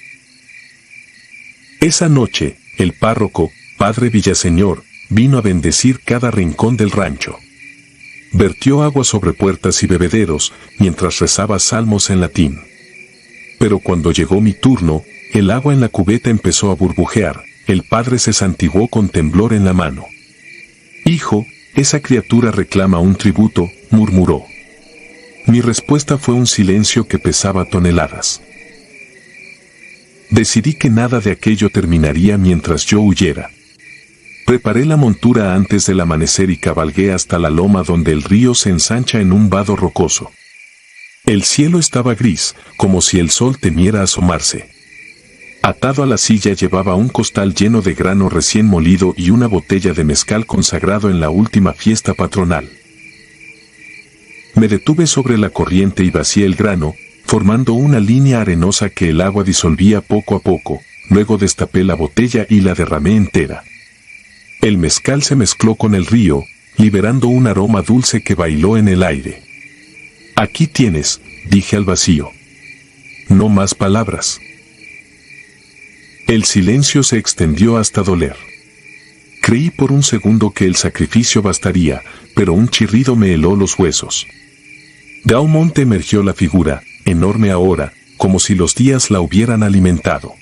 Esa noche, el párroco, padre Villaseñor, vino a bendecir cada rincón del rancho. Vertió agua sobre puertas y bebederos, mientras rezaba salmos en latín. Pero cuando llegó mi turno, el agua en la cubeta empezó a burbujear, el padre se santiguó con temblor en la mano. «Hijo, esa criatura reclama un tributo», murmuró. Mi respuesta fue un silencio que pesaba toneladas. Decidí que nada de aquello terminaría mientras yo huyera. Preparé la montura antes del amanecer y cabalgué hasta la loma donde el río se ensancha en un vado rocoso. El cielo estaba gris, como si el sol temiera asomarse. Atado a la silla llevaba un costal lleno de grano recién molido y una botella de mezcal consagrado en la última fiesta patronal. Me detuve sobre la corriente y vacié el grano, formando una línea arenosa que el agua disolvía poco a poco. luego destapé la botella y la derramé entera. El mezcal se mezcló con el río, liberando un aroma dulce que bailó en el aire. Aquí tienes, dije al vacío. No más palabras. El silencio se extendió hasta doler. Creí por un segundo que el sacrificio bastaría, pero un chirrido me heló los huesos. Gaumont emergió la figura, enorme ahora, como si los días la hubieran alimentado.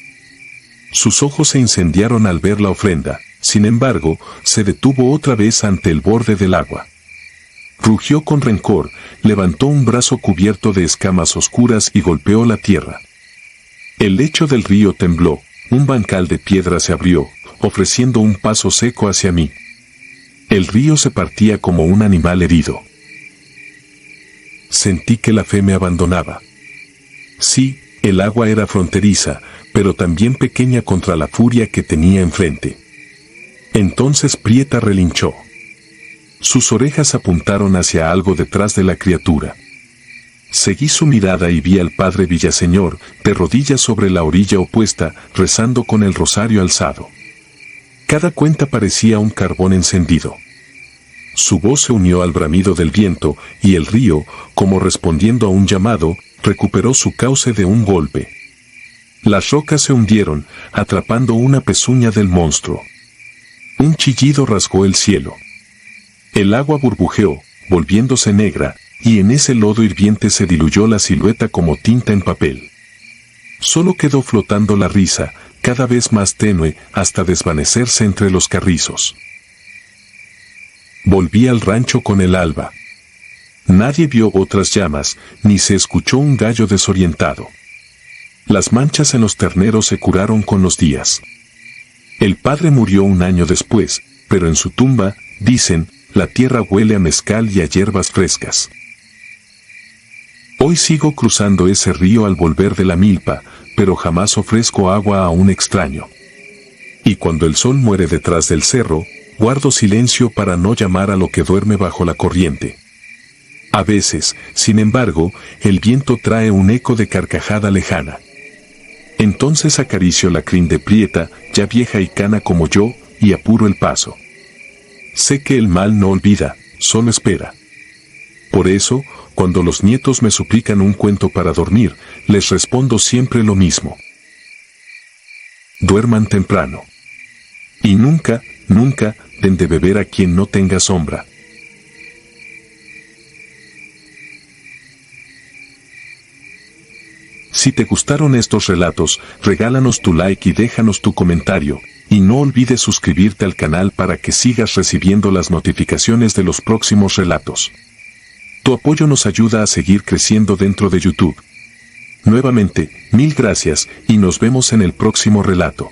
Sus ojos se incendiaron al ver la ofrenda, sin embargo, se detuvo otra vez ante el borde del agua. Rugió con rencor, levantó un brazo cubierto de escamas oscuras y golpeó la tierra. El lecho del río tembló, un bancal de piedra se abrió, ofreciendo un paso seco hacia mí. El río se partía como un animal herido. Sentí que la fe me abandonaba. Sí, el agua era fronteriza, pero también pequeña contra la furia que tenía enfrente. Entonces Prieta relinchó. Sus orejas apuntaron hacia algo detrás de la criatura. Seguí su mirada y vi al padre Villaseñor, de rodillas sobre la orilla opuesta, rezando con el rosario alzado. Cada cuenta parecía un carbón encendido. Su voz se unió al bramido del viento, y el río, como respondiendo a un llamado, recuperó su cauce de un golpe. Las rocas se hundieron, atrapando una pezuña del monstruo. Un chillido rasgó el cielo. El agua burbujeó, volviéndose negra, y en ese lodo hirviente se diluyó la silueta como tinta en papel. Solo quedó flotando la risa, cada vez más tenue, hasta desvanecerse entre los carrizos. Volví al rancho con el alba. Nadie vio otras llamas, ni se escuchó un gallo desorientado. Las manchas en los terneros se curaron con los días. El padre murió un año después, pero en su tumba, dicen, la tierra huele a mezcal y a hierbas frescas. Hoy sigo cruzando ese río al volver de la milpa, pero jamás ofrezco agua a un extraño. Y cuando el sol muere detrás del cerro, guardo silencio para no llamar a lo que duerme bajo la corriente. A veces, sin embargo, el viento trae un eco de carcajada lejana. Entonces acaricio la crin de Prieta, ya vieja y cana como yo, y apuro el paso. Sé que el mal no olvida, solo espera. Por eso, cuando los nietos me suplican un cuento para dormir, les respondo siempre lo mismo. Duerman temprano. Y nunca, nunca, den de beber a quien no tenga sombra. Si te gustaron estos relatos, regálanos tu like y déjanos tu comentario, y no olvides suscribirte al canal para que sigas recibiendo las notificaciones de los próximos relatos. Tu apoyo nos ayuda a seguir creciendo dentro de YouTube. Nuevamente, mil gracias, y nos vemos en el próximo relato.